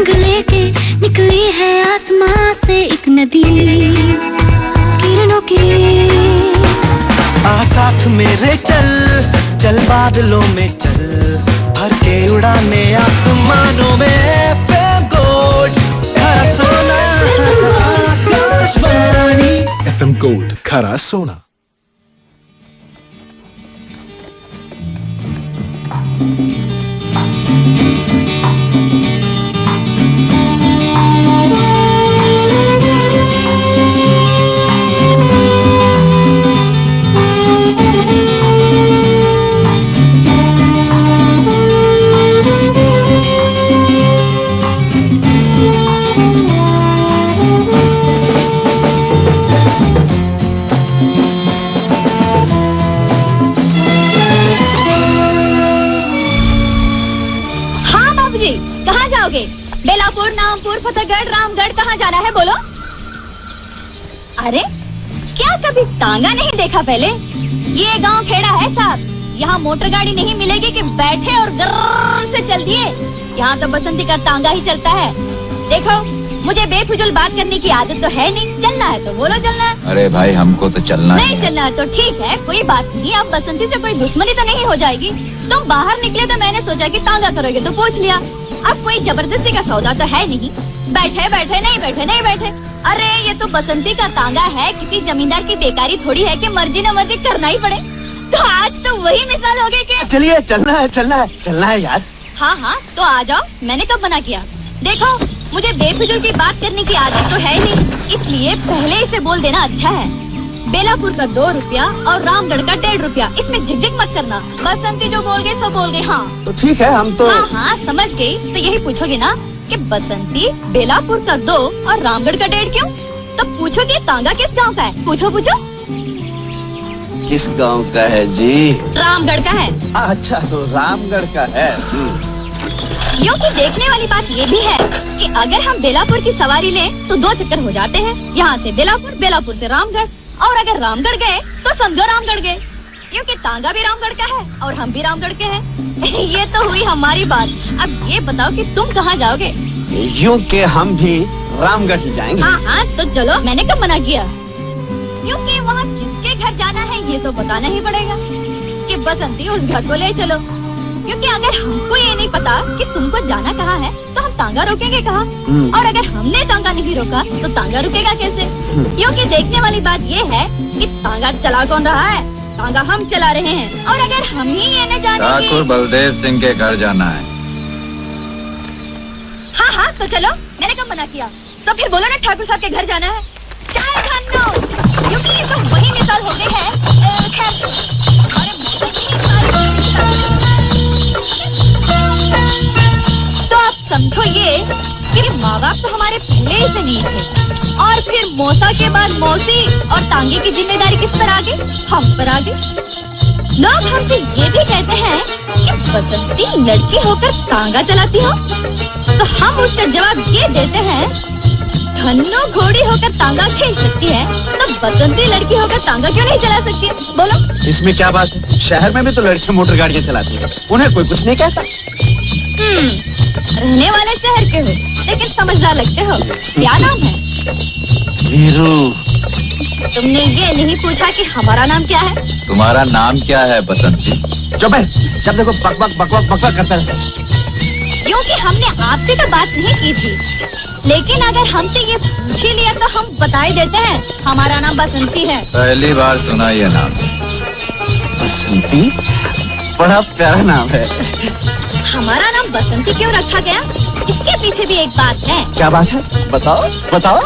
रंग लेके निकली है आसमां से एक नदी किरणों की। आ साथ मेरे चल चल बादलों में चल, भर के उड़ाने आसमानों में। FM Gold खरा सोना आकाशवाणी। FM Gold खरा सोना। बेलापुर, नामपुर, फतेहगढ़, रामगढ़, कहाँ जाना है बोलो? अरे क्या कभी तांगा नहीं देखा पहले? ये गांव खेड़ा है साहब, यहाँ मोटर गाड़ी नहीं मिलेगी कि बैठे और गर्र से चल दिए। यहाँ तो बसंती का तांगा ही चलता है। देखो मुझे बेफिजूल बात करने की आदत तो है नहीं, चलना है तो बोलो चलना है। अरे भाई हमको तो चलना नहीं चलना है तो ठीक है, कोई बात नहीं। अब बसंती से कोई दुश्मनी तो नहीं हो जाएगी। तुम बाहर निकले तो मैंने सोचा कि तांगा करोगे तो पूछ लिया। अब कोई जबरदस्ती का सौदा तो है नहीं। बैठे बैठे नहीं बैठे नहीं बैठे। अरे ये तो बसंती का तांगा है, किसी जमींदार की बेकारी थोड़ी है कि मर्जी न मर्जी करना ही पड़े। तो आज तो वही मिसाल हो गई कि चलिए चलना है चलना है चलना है यार। हाँ हाँ तो आ जाओ, मैंने कब मना किया? देखो मुझे बेफिजूल की बात करने की आदत तो है नहीं, इसलिए पहले इसे बोल देना अच्छा है। बेलापुर का 2 रुपया और रामगढ़ का 1.5 रुपया, इसमें झिकझिक मत करना। बसंती जो बोल गए सो बोल गए। हाँ तो ठीक है, हम तो हाँ समझ गई। तो यही पूछोगे ना कि बसंती बेलापुर का 2 और रामगढ़ का 1.5 क्यों? तो पूछोगे तांगा किस गांव का है? पूछो पूछो। किस गांव का है जी? रामगढ़ का है। अच्छा तो रामगढ़ का है। यूँ की देखने वाली बात ये भी है कि अगर हम बेलापुर की सवारी लें तो 2 चक्कर हो जाते हैं। यहाँ से बेलापुर, बेलापुर से रामगढ़, और अगर रामगढ़ गए तो समझो रामगढ़ गए, क्योंकि तांगा भी रामगढ़ का है और हम भी रामगढ़ के हैं। ये तो हुई हमारी बात। अब ये बताओ कि तुम कहाँ जाओगे? यूँ के हम भी रामगढ़ ही जाएंगे। हाँ हाँ तो चलो, मैंने कब मना किया? क्योंकि वहाँ किसके घर जाना है ये तो बताना ही पड़ेगा कि बसंती उस घर को ले चलो। क्योंकि अगर हमको ये नहीं पता कि तुमको जाना कहाँ है तो हम तांगा रोकेंगे कहाँ? और अगर हमने तांगा नहीं रोका तो तांगा रुकेगा कैसे? क्योंकि देखने वाली बात ये है कि तांगा चला कौन रहा है? तांगा हम चला रहे हैं। और अगर हम ही ये न जाने ठाकुर बलदेव सिंह के घर जाना है। हाँ हाँ तो चलो, मैंने कब मना किया? तो फिर बोलो ना ठाकुर साहब के घर जाना है। चाय खानो, क्योंकि ये तो वही मिसाल हो गई है। खैर तो आप समझो ये कि माँ बाप तो हमारे पहले ही से नहीं थे, और फिर मौसा के बाद मौसी, और तांगे की जिम्मेदारी किस पर आ गई? हम पर आ गई। लोग हमसे ये भी कहते हैं कि बसंती लड़की होकर तांगा चलाती हो, तो हम उसका जवाब ये देते हैं, धन्नो घोड़ी होकर तांगा खेल सकती है तो बसंती लड़की होकर तांगा क्यों नहीं चला सकती? बोलो इसमें क्या बात है? शहर में भी तो लड़कियां मोटर गाड़ियां चलाती हैं, उन्हें कोई कुछ नहीं कहता। रहने वाले शहर के हो लेकिन समझदार लगते हो। क्या नाम है? वीरू। तुमने ये नहीं पूछा कि हमारा नाम क्या है? तुम्हारा नाम क्या है बसंती? चुप है, जब देखो बकबक बकबक बकबक करता रहता है। क्योंकि हमने आपसे तो बात नहीं की थी, लेकिन अगर हमसे ये पूछ ही लिया तो हम बता ही देते हैं, हमारा नाम बसंती है। पहली बार सुना ये नाम। बसंती? बड़ा प्यारा नाम है। हमारा नाम बसंती क्यों रखा गया? इसके पीछे भी एक बात है। क्या बात है? बताओ बताओ।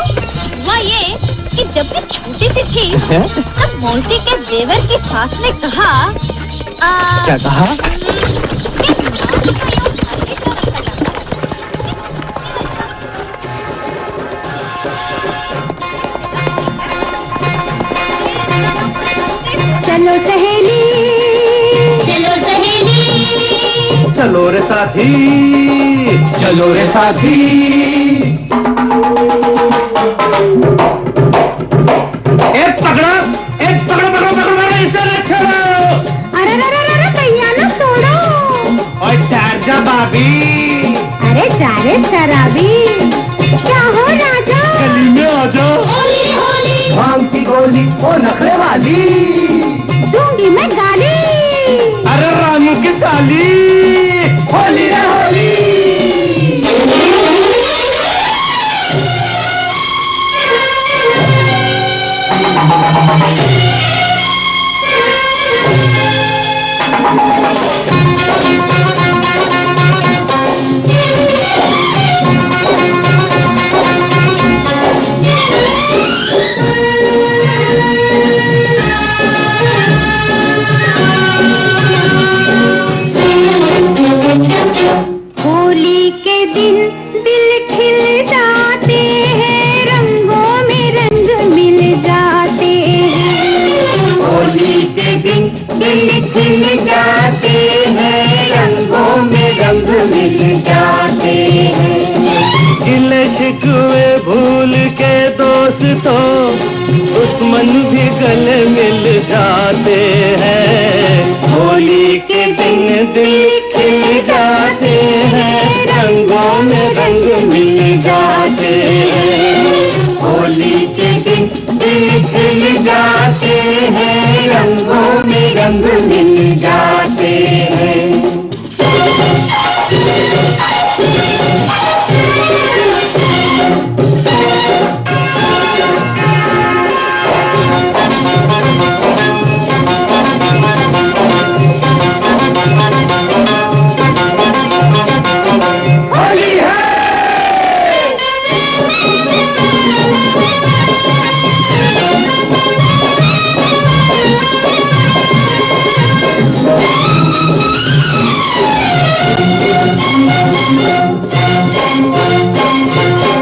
वह ये कि जब मैं छोटी सी थी तब मौसी के देवर की सास ने कहा। क्या कहा? चलो सहेली, चलो सहेली, चलो रे साथी, चलो रे साथी। एक पकड़ो, एक पकड़ो पकड़ो पकड़ो पकड़ो, इसे न छोड़ो। अरे भैया ना तोड़ो। और ठहर जा भाभी। अरे जा अरे शराबी क्या हो राजा, गली में आजा, होली होली भांग की गोली ओ नखरे वाली, दूंगी मैं गाली, अरे रामू की साली, होली रे होली। होली के दिन दिल खिल जाते हैं, रंगों में रंग मिल जाते हैं। होली के दिन दिल खिल जाते हैं, रंगों में रंग मिल जाते हैं। गिले शिकवे भूल के दोस्तों, दुश्मन भी गले मिल जाते हैं। होली के दिन दिल खिल जाते हैं, रंगों में रंग मिल जाते हैं। होली के दिन दिल खिल जाते हैं, रंगों में रंग मिल जाते हैं।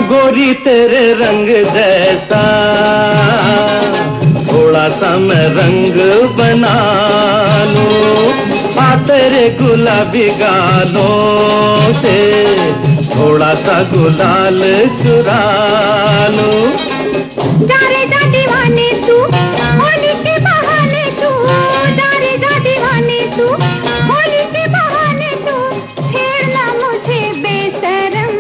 गोरी तेरे रंग जैसा थोड़ा सा मैं रंग बना लूं, आ तेरे गुलाबी गालों से थोड़ा सा गुलाल चुरा लूं। जा रे जा दीवाने तू, होली के बहाने तू, जा रे जा दीवाने तू, होली के बहाने तू, छेड़ना मुझे बेशरम।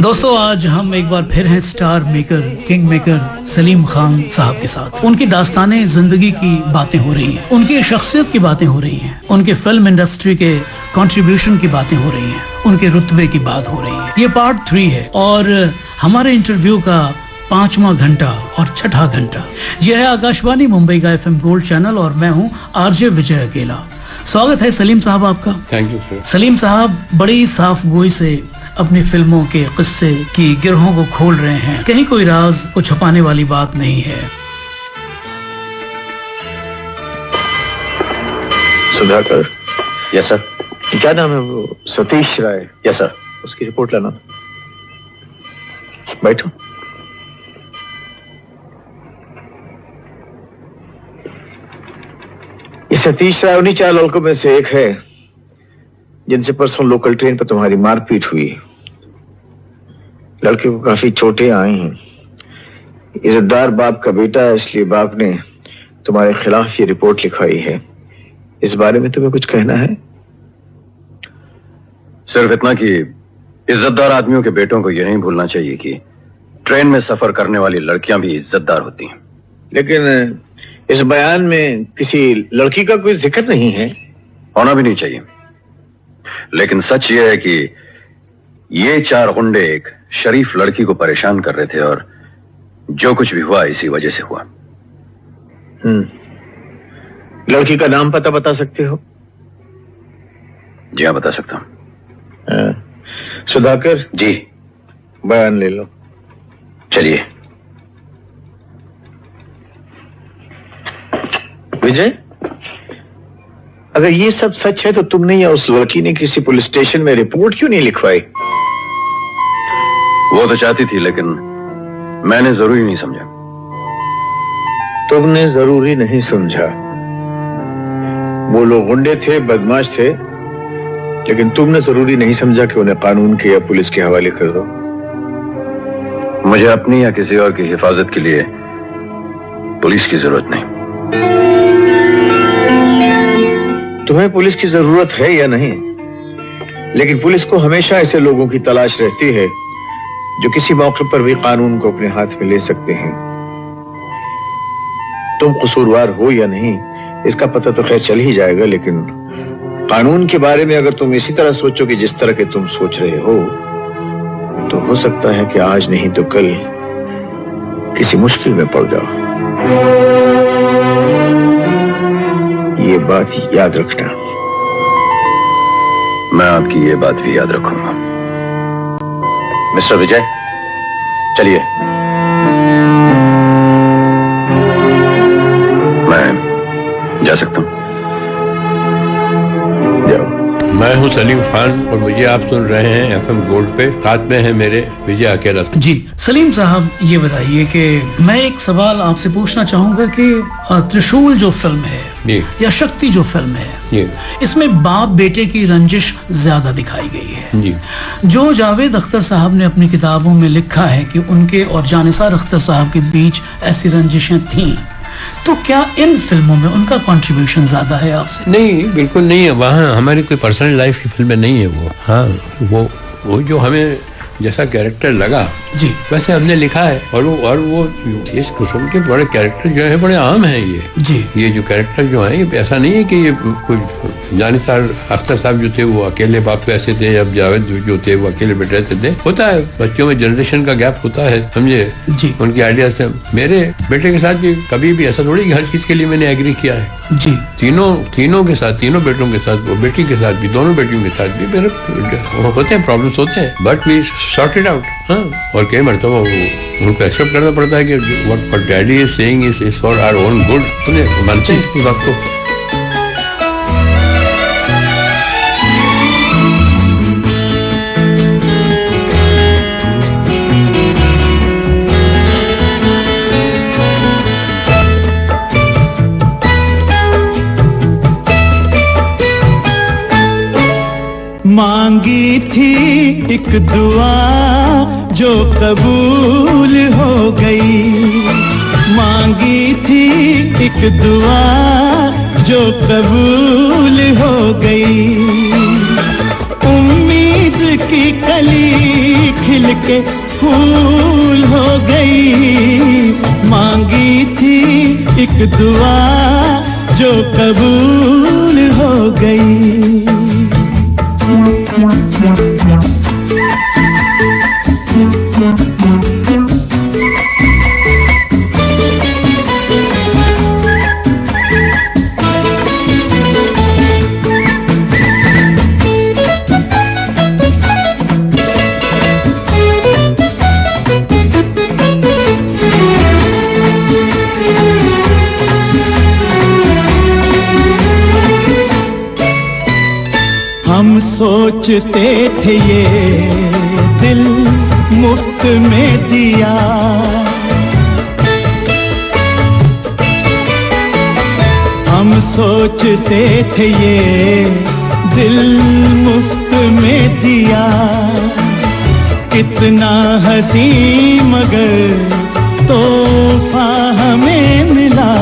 दोस्तों, आज हम एक बार फिर हैं star maker, king maker Salim Khan साहब के साथ। उनकी दास्ताने जिंदगी की बातें हो रही हैं, उनकी शख्सियत की बातें हो रही हैं, उनके फिल्म इंडस्ट्री के कंट्रीब्यूशन की बातें हो रही हैं, उनके रुतबे की बात हो रही है। ये पार्ट 3 है और हमारे इंटरव्यू का 5वां घंटा और 6ठा घंटा। यह है आकाशवाणी मुंबई का FM गोल्ड चैनल और मैं हूं RJ विजय अकेला। स्वागत है सलीम साहब आपका। Thank you sir. सलीम साहब बड़ी साफ गोई से अपनी फिल्मों के किस्से की गिरहों को खोल रहे हैं, कहीं कोई राज को छुपाने वाली बात नहीं है। सुधाकर। Yes sir. क्या नाम है वो? सतीश राय। Yes sir. उसकी रिपोर्ट लाना। बैठो। ये सतीश राय उन्हीं 4 लड़कों में से एक है जिनसे परसों लोकल ट्रेन पर तुम्हारी मारपीट हुई। लड़के को काफी चोटें आई हैं। इज्जतदार बाप का बेटा है, इसलिए बाप ने तुम्हारे खिलाफ ये रिपोर्ट लिखवाई है। इस बारे में तुम्हें कुछ कहना है? सिर्फ इतना कि इज्जतदार आदमियों के बेटों को यह नहीं भूलना चाहिए कि ट्रेन में सफर करने वाली लड़कियां भी इज्जतदार होती हैं। लेकिन इस बयान में किसी लड़की का कोई जिक्र नहीं है। होना भी नहीं चाहिए। लेकिन सच यह है कि ये 4 गुंडे एक शरीफ लड़की को परेशान कर रहे थे और जो कुछ भी हुआ इसी वजह से हुआ। लड़की का नाम पता बता सकते हो? जी हाँ, बता सकता हूं। सुधाकर जी, बयान ले लो। चलिए। विजय, अगर ये सब सच है तो तुमने या उस लड़की ने किसी पुलिस स्टेशन में रिपोर्ट क्यों नहीं लिखवाई? वो तो चाहती थी, लेकिन मैंने जरूरी नहीं समझा। तुमने जरूरी नहीं समझा? वो लोग गुंडे थे, बदमाश थे, लेकिन तुमने जरूरी नहीं समझा कि उन्हें कानून के या पुलिस के हवाले कर दो। मुझे अपनी या किसी और की हिफाजत के लिए पुलिस की जरूरत नहीं। तुम्हें पुलिस की जरूरत है या नहीं? लेकिन पुलिस को हमेशा ऐसे लोगों की तलाश रहती है जो किसी मौके पर भी कानून को अपने हाथ में ले सकते हैं। तुम कसूरवार हो या नहीं इसका पता तो खैर चल ही जाएगा, लेकिन कानून के बारे में अगर तुम इसी तरह सोचोगे जिस तरह के तुम सोच रहे हो तो हो सकता है कि आज नहीं तो कल किसी मुश्किल में पड़ जाओ। ये बात याद रखना। मैं आपकी ये बात भी याद रखूंगा। मिस्टर विजय, चलिए। मैं जा सकता हूं? जाओ। मैं हूं सलीम खान और मुझे आप सुन रहे हैं एफएम गोल्ड पे। साथ में है मेरे विजय अकेला। जी सलीम साहब, ये बताइए कि मैं एक सवाल आपसे पूछना चाहूंगा कि त्रिशूल जो फिल्म है या शक्ति जो फिल्म है, इसमें बाप बेटे की रंजिश ज्यादा दिखाई गई है। जी। जो जावेद अख्तर साहब ने अपनी किताबों में लिखा है कि उनके और जानिसार अख्तर साहब के बीच ऐसी रंजिशें थीं, तो क्या इन फिल्मों में उनका कंट्रीब्यूशन ज्यादा है आपसे? नहीं, बिल्कुल नहीं है। वहाँ हमारी कोई पर्सनल लाइफ की फिल्में नहीं है वो। हाँ, वो जो हमें जैसा कैरेक्टर लगा जी वैसे हमने लिखा है। और वो इस किस्म के बड़े कैरेक्टर जो है बड़े आम हैं। ये जो कैरेक्टर जो है, ये ऐसा नहीं है कि ये कुछ जानिसार अख्तर साहब जो थे वो अकेले बाप ऐसे थे, अब जावेद जो थे वो अकेले बेटे थे। होता है, बच्चों में जनरेशन का गैप होता है, समझे जी। उनके आइडियाज से मेरे बेटे के साथ भी कभी भी ऐसा थोड़ी कि हर चीज के लिए मैंने एग्री किया है जी। तीनों के साथ, तीनों बेटों के साथ, वो बेटी के साथ भी, दोनों बेटियों के साथ भी मेरे होते हैं, प्रॉब्लम्स होते हैं, but we sort it out. हाँ, और कई मरतबा उनको एक्सेप्ट करना पड़ता है कि what daddy is saying is for our own good. उन्हें मानते हैं इस बात को। मांगी थी एक दुआ जो कबूल हो गई, मांगी थी एक दुआ जो कबूल हो गई। उम्मीद की कली खिल के फूल हो गई, मांगी थी एक दुआ जो कबूल हो गई। हम सोचते थे ये दिल मुफ्त में दिया, हम सोचते थे ये दिल मुफ्त में दिया। कितना हंसी मगर तोहफा हमें मिला,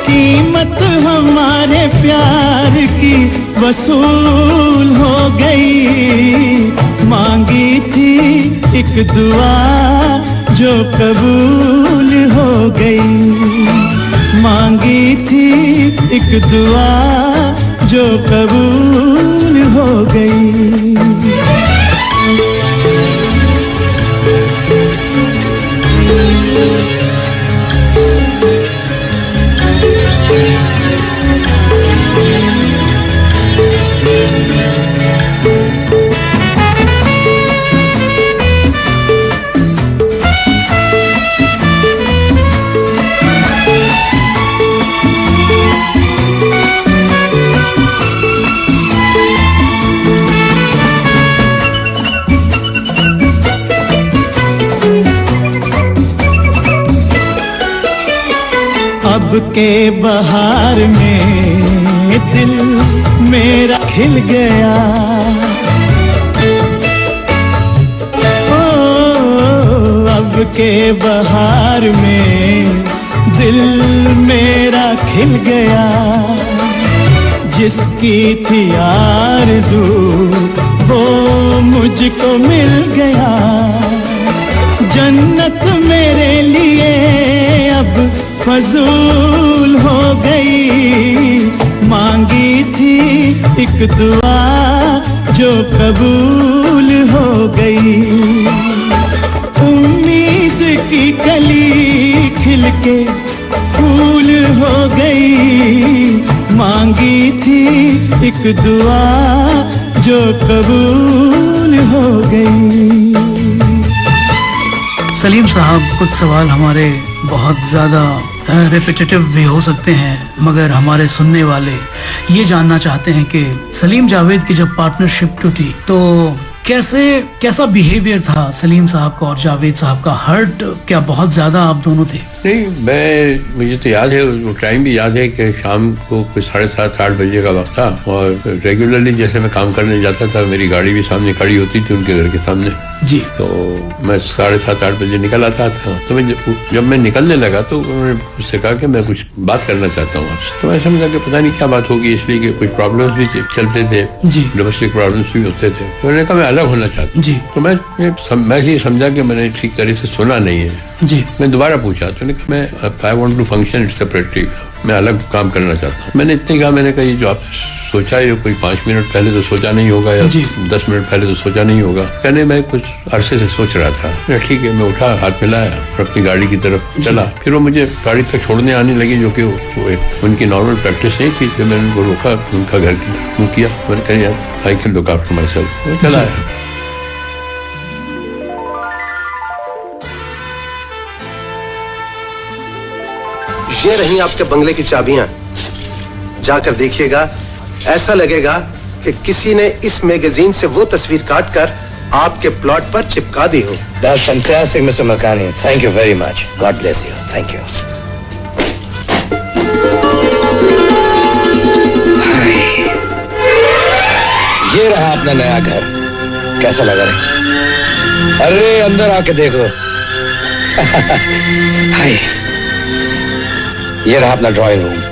कीमत हमारे प्यार की वसूल हो गई। मांगी थी एक दुआ जो कबूल हो गई, मांगी थी एक दुआ जो कबूल हो गई। अब के बहार में दिल मेरा खिल गया, ओ अब के बहार में दिल मेरा खिल गया। जिसकी थी आरज़ू वो मुझको मिल गया। जन्नत मेरे लिए अब फजूल हो गई। मांगी थी एक दुआ जो कबूल हो गई। उम्मीद की कली खिल के फूल हो गई। मांगी थी एक दुआ जो कबूल हो गई। सलीम साहब, कुछ सवाल हमारे बहुत ज़्यादा रिपीटेटिव भी हो सकते हैं, मगर हमारे सुनने वाले ये जानना चाहते हैं कि सलीम जावेद की जब पार्टनरशिप टूटी तो कैसा बिहेवियर था सलीम साहब का और जावेद साहब का? हर्ट क्या बहुत ज्यादा आप दोनों थे? नहीं, मुझे तो याद है, वो टाइम भी याद है कि शाम को कुछ 7:30-8 बजे का वक्त था और रेगुलरली जैसे मैं काम करने जाता था मेरी गाड़ी भी सामने खड़ी होती थी उनके घर के सामने जी। तो मैं 7:30-8 बजे निकल आता था। तो जब मैं निकलने लगा तो उन्होंने मुझसे कहा कि मैं कुछ बात करना चाहता हूँ आपसे। तो मैं समझा कि पता नहीं क्या बात होगी, इसलिए कि कुछ प्रॉब्लम्स भी चलते थे जी, डोमेस्टिक प्रॉब्लम्स भी होते थे। तो उन्होंने कहा मैं अलग होना चाहता हूँ जी। तो मैं ये समझा कि मैंने ठीक तरह से सुना नहीं है जी। मैं दोबारा पूछा तो मैं I want to function separately, मैं अलग काम करना चाहता हूँ। मैंने इतने कहा, मैंने कहा ये जो आप सोचा है कोई 5 मिनट पहले तो सोचा नहीं होगा या 10 मिनट पहले तो सोचा नहीं होगा। कहने मैं कुछ अरसे से सोच रहा था। ठीक है, मैं उठा, हाथ मिलाया और अपनी गाड़ी की तरफ चला। फिर वो मुझे गाड़ी तक छोड़ने आने लगी, जो कि उनकी नॉर्मल प्रैक्टिस नहीं थी। फिर मैंने उनको रोका, उनका घर की तरफ किया। मैंने कहा यार I can look after my self. चला है। ये रही आपके बंगले की चाबियां, जाकर देखिएगा। ऐसा लगेगा कि किसी ने इस मैगजीन से वो तस्वीर काट कर आपके प्लॉट पर चिपका दी हो। That's fantastic, Mr. Makani. Thank you very much. God bless you. Thank you. ये रहा अपना नया घर। कैसा लगा रे? अरे अंदर आके देखो। हाय, ये रहा अपना ड्राइंग रूम।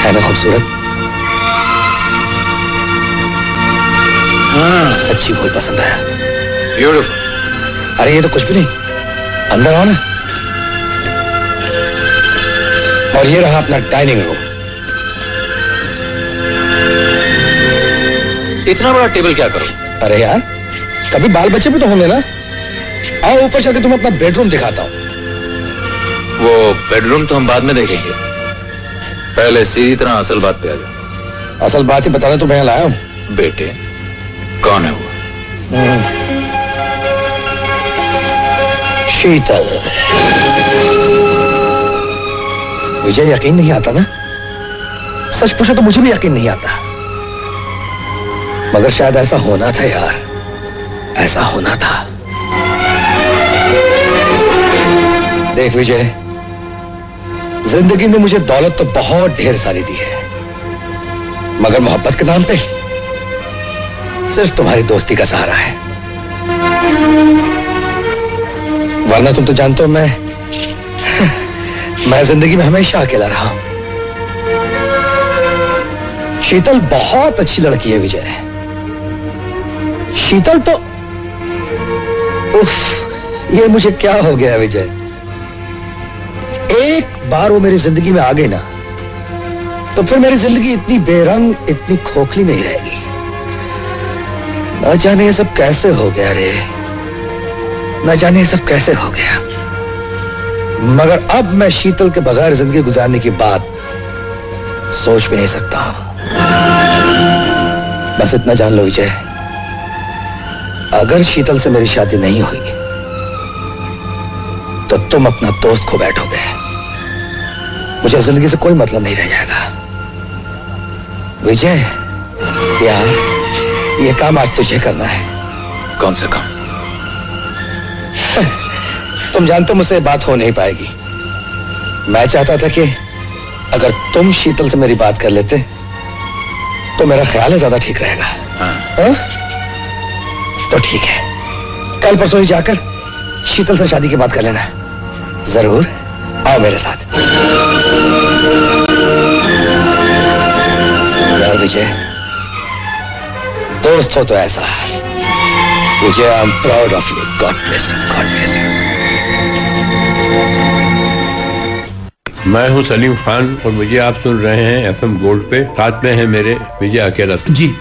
है ना खूबसूरत? सच्ची बहुत पसंद आया। ब्यूटीफुल। अरे ये तो कुछ भी नहीं, अंदर आओ ना। और ये रहा अपना डाइनिंग रूम। इतना बड़ा टेबल क्या करो? अरे यार, कभी बाल बच्चे भी तो होंगे ना। आओ ऊपर चल के तुम्हें अपना बेडरूम दिखाता हूं। वो बेडरूम तो हम बाद में देखेंगे, पहले सीधी तरह असल बात पे आ जाओ। असल बात ही बताना तो मैं लाया हूं। बेटे, कौन है वो? शीतल। मुझे यकीन नहीं आता ना, सच पूछो तो मुझे भी यकीन नहीं आता, मगर शायद ऐसा होना था यार, ऐसा होना था। देख विजय, जिंदगी ने मुझे दौलत तो बहुत ढेर सारी दी है, मगर मोहब्बत के नाम पे सिर्फ तुम्हारी दोस्ती का सहारा है। वरना तुम तो जानते हो मैं जिंदगी में हमेशा अकेला रहा हूं। शीतल बहुत अच्छी लड़की है विजय। शीतल तो उफ, ये मुझे क्या हो गया विजय। एक बार वो मेरी जिंदगी में आ गई ना, तो फिर मेरी जिंदगी इतनी बेरंग, इतनी खोखली नहीं रहेगी। न जाने ये सब कैसे हो गया रे, न जाने ये सब कैसे हो गया। मगर अब मैं शीतल के बगैर जिंदगी गुजारने की बात सोच भी नहीं सकता हूं। बस इतना जान लो विजय, अगर शीतल से मेरी शादी नहीं हुई तो तुम अपना दोस्त खो बैठोगे। मुझे जिंदगी से कोई मतलब नहीं रह जाएगा। विजय यार, ये काम आज तुझे करना है। कौन सा काम? तुम जानते हो मुझसे बात हो नहीं पाएगी। मैं चाहता था कि अगर तुम शीतल से मेरी बात कर लेते तो मेरा ख्याल है ज्यादा ठीक रहेगा। हाँ? तो ठीक है, कल परसों ही जाकर शीतल से शादी की बात कर लेना। जरूर आओ मेरे साथ। विजय, दोस्त हो तो ऐसा। Vijay, I am proud of you. God bless you, God bless you. मैं हूं सलीम खान और मुझे आप सुन रहे हैं एफएम गोल्ड पे। साथ में है मेरे विजय अकेला जी।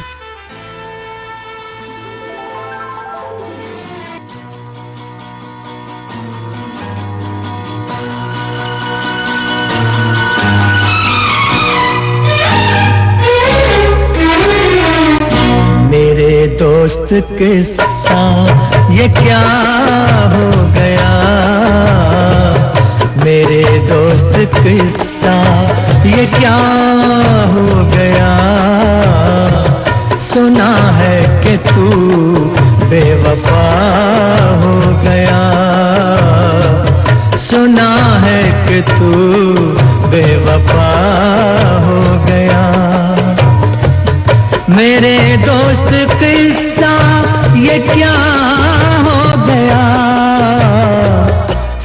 दोस्त किस्सा ये क्या हो गया, मेरे दोस्त किस्सा ये क्या हो गया। सुना है कि तू बेवफा हो गया, सुना है कि तू बेवफा हो गया। मेरे दोस्त किस्सा ये क्या हो गया,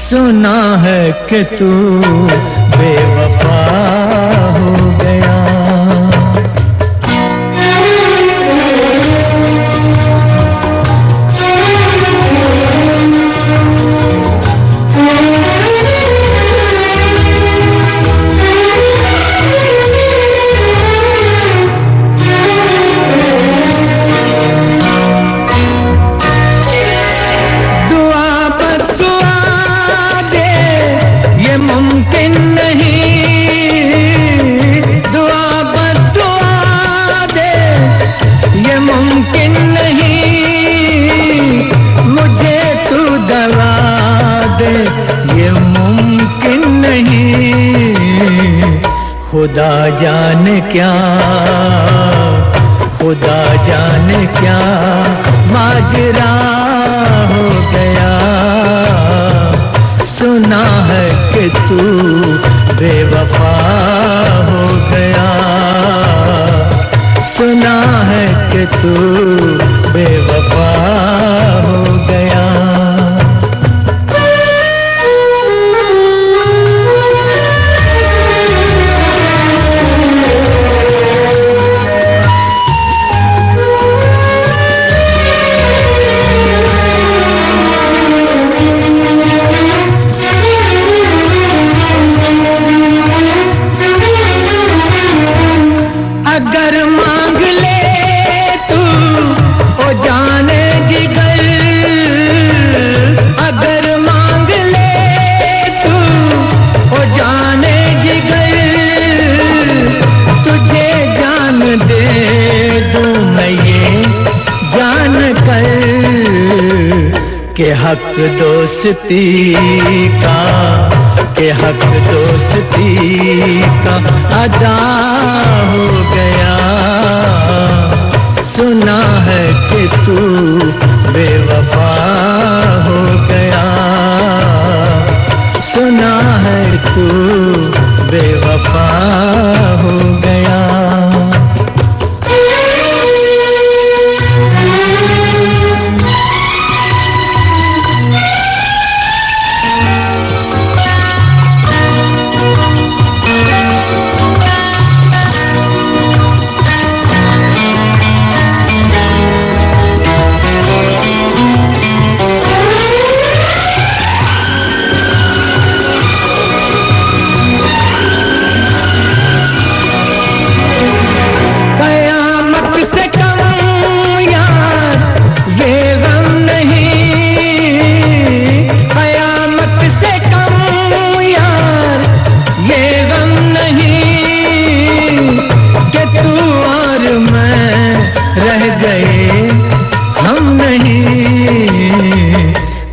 सुना है कि तू बेवफा हो गया। खुदा जाने क्या, खुदा जाने क्या माजरा हो गया। सुना है कि तू बेवफा हो गया, सुना है कि तू बेवफा हो गया। अगर मांग ले तू ओ जाने जिगर, अगर मांग ले तू ओ जाने जिगर, तुझे जान दे दूं मैं ये जान कर के हक दोस्ती का, के हक दोस्ती का अदा हो गया। सुना है कि तू बेवफा हो गया, सुना है तू बेवफा हो गया।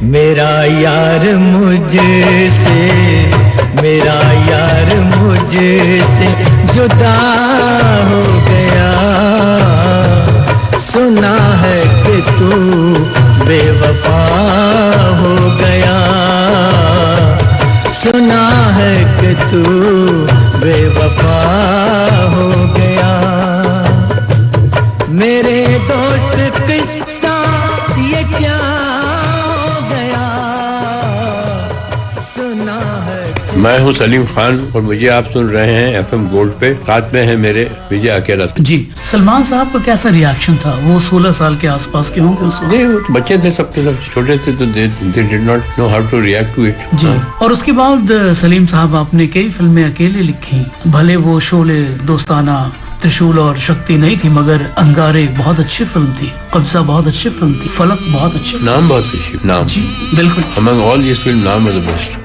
मेरा यार मुझसे, मेरा यार मुझसे जुदा हो गया। सुना है कि तू बेवफा हो गया, सुना है कि तू बेवफा हो गया। मेरे दोस्त किस्सा ये क्या हो गया, सुना है। मैं हूं सलीम खान और मुझे आप सुन रहे हैं FM गोल्ड पे। साथ में है मेरे विजय अकेला। जी, सलमान साहब का कैसा रिएक्शन था? वो 16 साल के आसपास के होंगे उस वक्त। नहीं, वो तो बच्चे थे, सबके सब छोटे थे, तो they did not know how to react to it. जी, और उसके बाद सलीम साहब आपने कई फिल्में अकेले लिखी, भले वो शोले, दोस्ताना, त्रिशूल और शक्ति नहीं थी, मगर अंगारे बहुत अच्छी फिल्म थी, कब्जा बहुत अच्छी फिल्म थी, फलक बहुत अच्छी, नाम बहुत अच्छी नाम। जी बिल्कुल, अमंग ऑल दिस फिल्म नाम वाज द बेस्ट।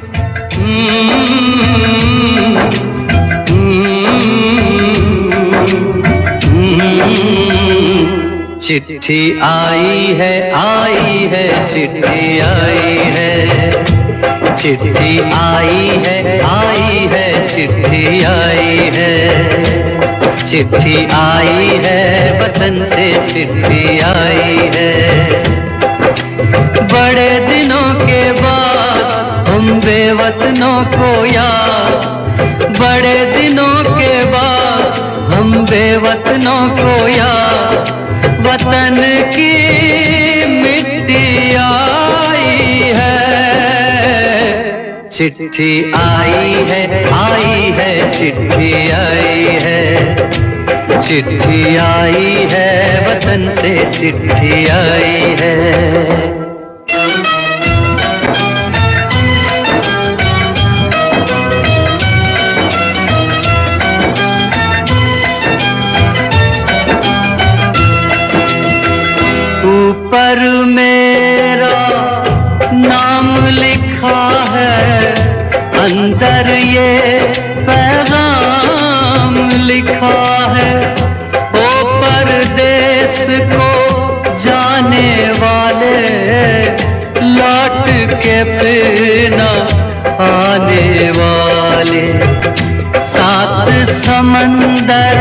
चिट्ठी आई है चिट्ठी आई है, चिट्ठी आई है चिट्ठी आई है, चिट्ठी आई है वतन से चिट्ठी आई है। बड़े दिनों के बाद हम बेवतनों को याद, बड़े दिनों के बाद हम बेवतनों को याद, वतन की मिट्टी आई है। चिट्ठी आई है चिट्ठी आई है, चिट्ठी आई है वतन से चिट्ठी आई है। ऊपर मेरा नाम लिखा है, अंदर ये पैगाम लिखा है। ओ परदेस को जाने वाले, लौट के फिर न आने वाले। सात समंदर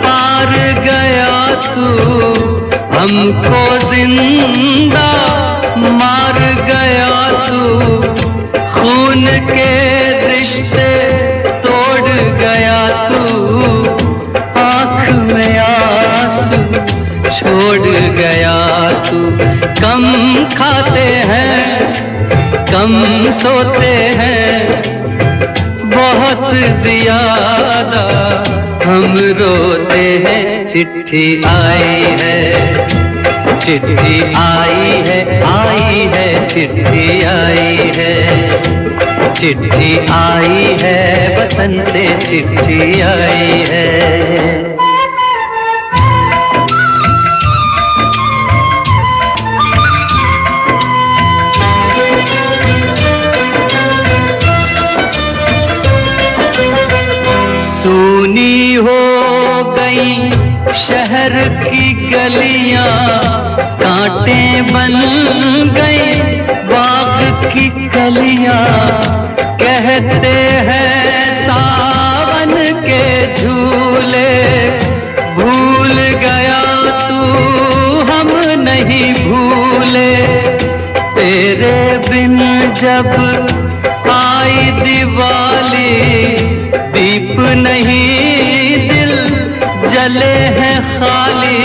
पार गया तू, हमको जिंदा मार गया तू, खून के रिश्ते तोड़ गया तू, आँख में आंसू छोड़ गया तू। कम खाते हैं कम सोते हैं, बहुत ज्यादा हम रोते हैं। चिट्ठी आई है चिट्ठी आई है चिट्ठी आई है, चिट्ठी आई है वतन से चिट्ठी आई है। सूनी हो गई शहर की गलियां, कांटे बन गई बाग की कलियां। कहते हैं सावन के झूले, भूल गया तू हम नहीं भूले। तेरे बिन जब आई दिवाली, दीप नहीं दिल जले हैं खाली।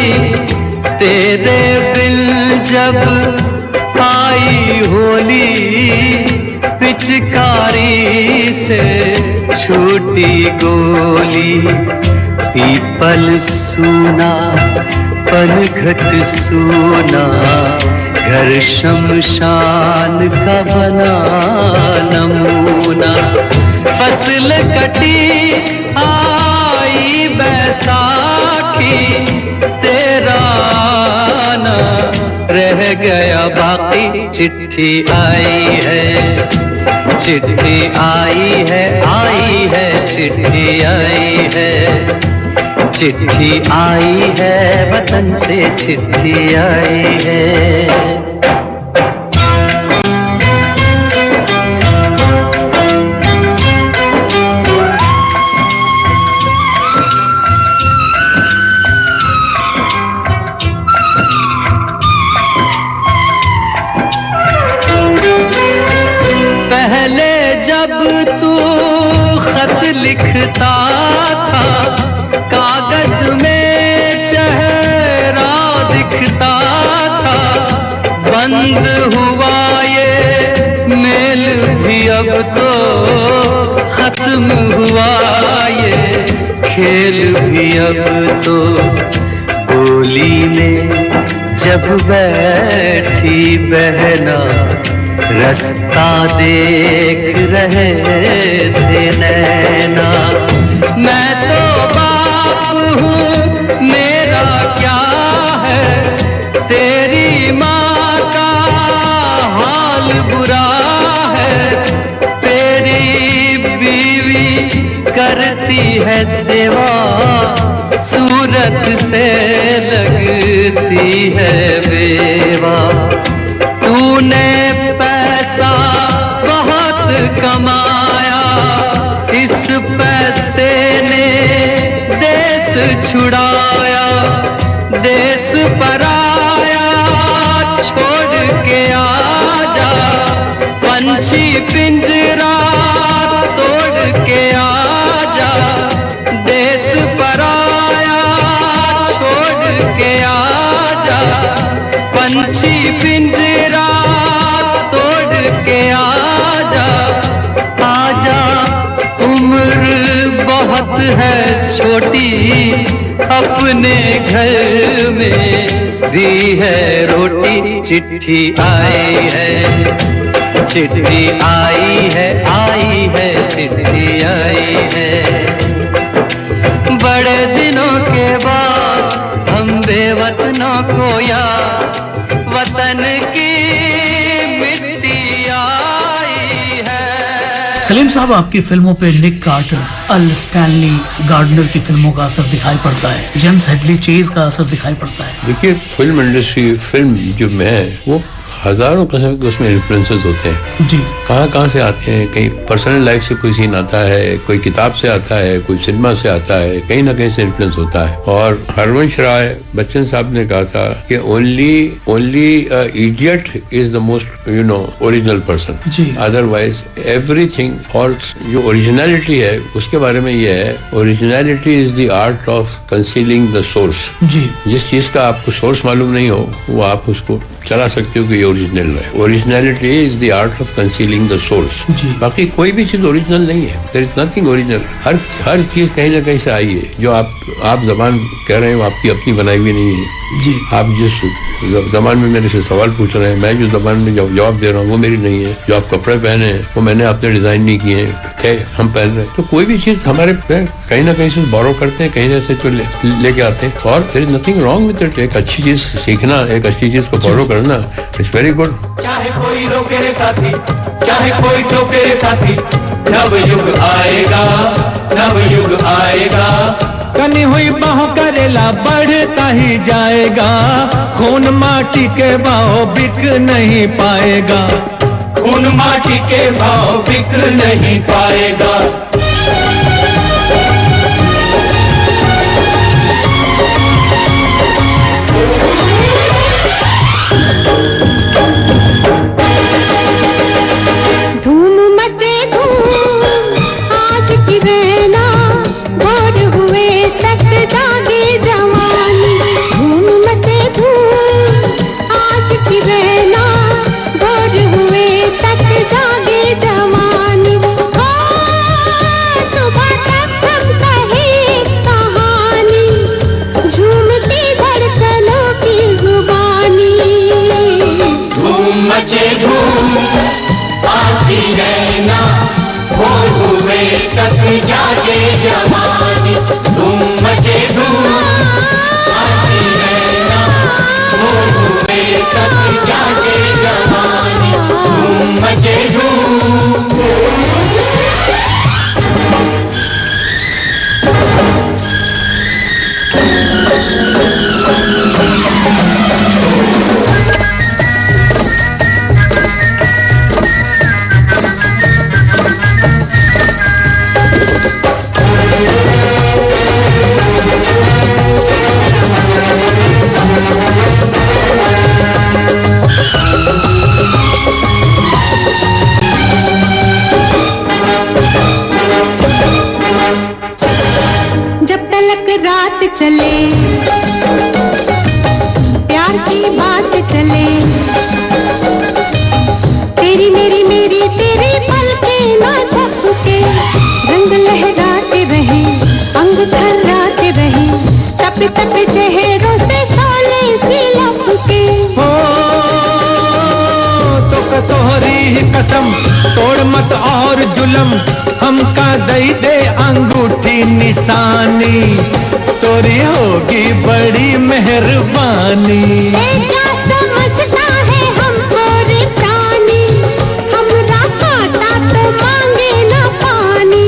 तेरे बिन जब आई होली, पिचकारी से छूटी गोली। पीपल सूना पनघट सूना, घर शमशान का बना नमूना। फसल कटी आई बैसाखी, तेरा आना रह गया बाकी। चिट्ठी आई है चिट्ठी आई है चिट्ठी आई है, चिट्ठी आई है वतन से चिट्ठी आई है। पहले जब तू खत लिखता था, कागज में चेहरा दिखता था। बंद हुआ ये मेल भी अब तो खत्म हुआ ये खेल भी अब तो गोली में जब बैठी बहना रास्ता देख रहे थे नैना। मैं तो बाप हूँ मेरा क्या है, तेरी माँ का हाल बुरा है, तेरी बीवी करती है सेवा, सूरत से लगती है बेवा। तूने पैसा बहुत कमाया, इस पैसे ने देश छुड़ाया, देश पराया छोड़ के आजा, पंछी पिंजरा तोड़ के आजा, देश पराया छोड़ के आजा, पंछी पिंजरा तोड़ के आजा, आजा उम्र बहुत है छोटी, अपने घर में भी है रोटी। चिट्ठी आई है, चिट्ठी आई है, आई है, चिट्ठी आई है। बड़े दिनों के बाद हम बेवतनों को याद वतन की मिट्टी आई है। सलीम साहब, आपकी फिल्मों पे निक कार्टर, अल स्टैनली गार्डनर की फिल्मों का असर दिखाई पड़ता है, जेम्स हेडली चेज का असर दिखाई पड़ता है। देखिए, फिल्म इंडस्ट्री, फिल्म जो में है वो हजारों किस्म के उसमें इन्फ्लुएंसेस होते हैं जी। कहाँ से आते हैं, कहीं पर्सनल लाइफ से कोई सीन आता है, कोई किताब से आता है, कोई सिनेमा से आता है, कहीं ना कहीं से इन्फ्लुएंस होता है। और हरवंश राय बच्चन साहब ने कहा था कि only idiot is the most original person, otherwise everything. और जो ओरिजिनलिटी है उसके बारे में ये है, originality is the art of concealing the source. जी। जिस चीज का आपको सोर्स मालूम नहीं हो वो आप उसको चला सकते हो कि ये ओरिजिनल है। Originality is the art of concealing the source. बाकी कोई भी चीज ओरिजिनल नहीं है, देयर इज नथिंग ओरिजिनल। हर चीज कहीं ना कहीं से आई है। जो आप जबान कह रहे हैं वो आपकी अपनी बनाई हुई नहीं है जी। आप जिस जबान में मेरे से सवाल पूछ रहे हैं, मैं जो जबान में जवाब दे रहा हूँ वो मेरी नहीं है। जो आप कपड़े पहने हैं वो मैंने अपने डिजाइन नहीं किए हैं, हम पहन रहे हैं। तो कोई भी चीज हमारे कहीं ना कहीं से बोरो करते हैं, कहीं से तो लेके आते हैं। और there is nothing wrong with it. एक अच्छी चीज सीखना, एक अच्छी चीज को बोरो करना, इट्स वेरी गुड। चाहे कोई रोके रे साथी, चाहे कोई टोके रे साथी, नव युग आएगा, नव युग आएगा। कनी हुई बाहों करेला बढ़ता ही जाएगा, खून माटी के भाव बिक नहीं पाएगा, खून माटी के भाव बिक नहीं पाएगा। धूम मचे धूम आज की रहना, भोर हुए तक जागे जवानी। धूम मचे धूम आज की रहना, भोर हुए तक जागे जवानी। ओ सुबह तक हम कहे कहानी, झूमती धड़कनों की जुबानी। धूम मचे धूम आसी रहना, भोर हुए तक जागे जवानी। धूम मचे धूम आसी रहना, भोर हुए तक जागे जवानी। धूम मचे धूम। रात चले, प्यार की बात चले, तेरी मेरी मेरी तेरी पलकें ना झपके, अंग थर्राते रहे, तप तप चेहरों से शोले सी लपके। हो तो तोहरी ही कसम, तोड़ मत और जुलम, हमका दई दे अंगूठी निशानी, तोरी होगी बड़ी मेहरबानी। क्या समझता है हमको रे प्राणी, हमरा काटा तो मांगे ना पानी।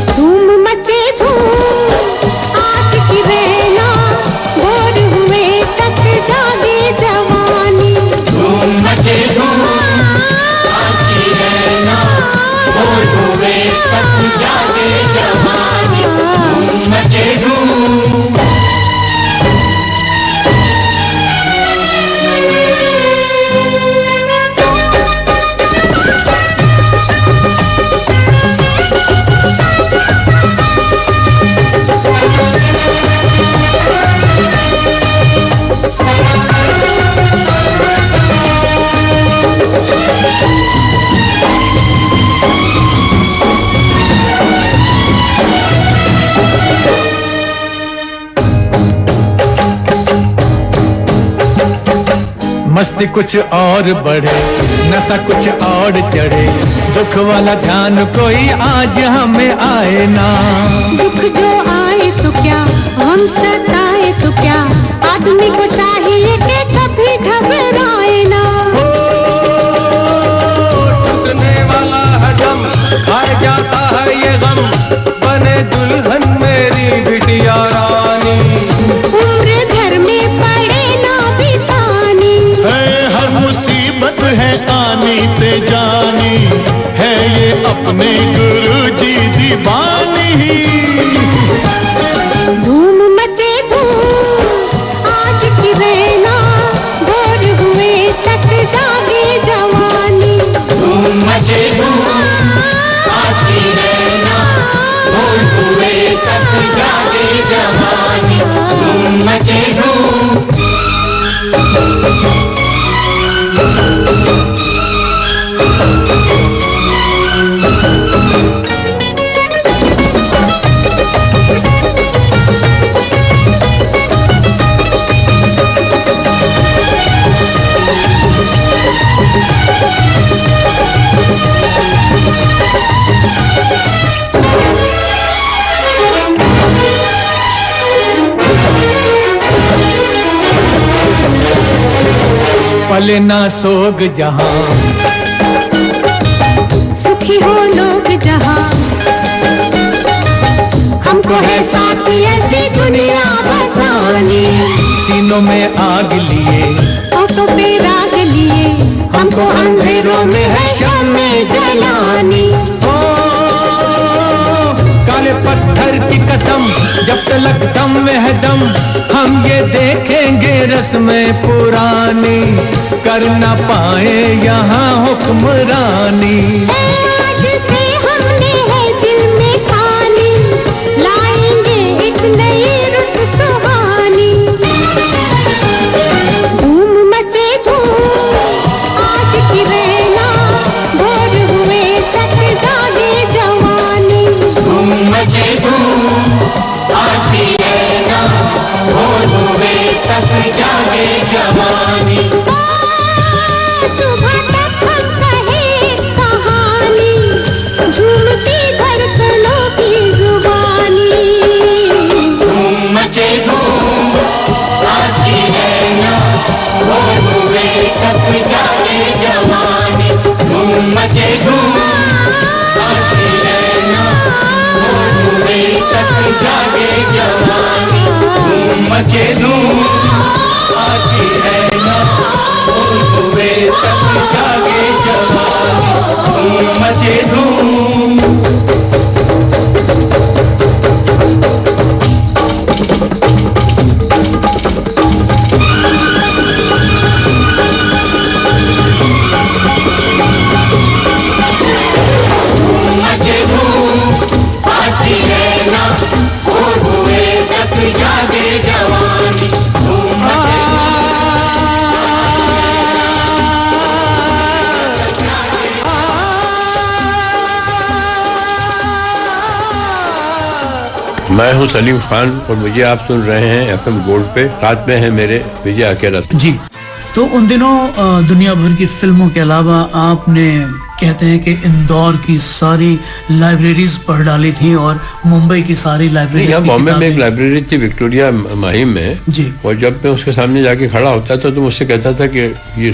धूम मचे धूम आज की रहना, भोर हुए तक जागे जवानी। धूम मचे धूम आज की रहना, भोर हुए तक जागे जवानी। धूम मचे धूम। मस्ती कुछ और बढ़े, नशा कुछ और चढ़े, दुख वाला ध्यान कोई आज हमें आए ना। दुख जो आए तो क्या, हम सताए तो क्या, आदमी को चाहिए कि कभी घबराए ना। टूटने वाला है दम, हार जाता है ये गम, बने दुल्हन मेरी बिटिया रानी। उम्र घर में पड़े ना बितानी, हर मुसीबत है आनी ते जानी, है ये अपने गुरुजी दीवानी। धूम मचे धूम आज की रहना, भोर हुए तक जागे जवानी। धूम मचे धूम आज की रहना, भोर हुए तक जागे जवानी। धूम मचे धूम। पले ना सोग जहां, सुखी हो लोग जहां, हमको है साथी ऐसी दुनिया बसानी। सीनों में आग लिए, होठों पे राग लिए, हमको अंधेरों में है शम्मे जलानी। ओ काले पत्थर की कसम, जब तलक दम में है दम, हम ये देखेंगे रस्में पुरानी, कर ना पाए यहाँ हुक्मरानी। आज से हमने है दिल में ठानी, लाएंगे एक नई रुत सुहानी। धूम मचे धूम आज की रहना, भोर हुए तक जागे जवानी। धूम मचे धूम आज की रहना, भोर हुए तक जागे जवानी। सुबह तक हम कहे कहानी, झूमती धड़कनों की जुबानी। धूम मचे धूम आज की रहना, भोर हुए तक जागे जवानी। धूम मचे धूम आज की रहना, भोर हुए तक जागे जवानी। धूम मचे धूम आज की रहना। मैं हूं सलीम खान और मुझे आप सुन रहे हैं FM गोल्ड पे। साथ में है मेरे विजय अकेला जी। तो उन दिनों दुनिया भर की फिल्मों के अलावा आपने कहते हैं कि इंदौर की सारी लाइब्रेरीज पढ़ डाली थी और मुंबई की सारी लाइब्रेरीज। यहाँ बॉम्बे में एक लाइब्रेरी थी विक्टोरिया माहिम में जी। और जब मैं उसके सामने जाके खड़ा होता था तो मुझसे कहता था कि ये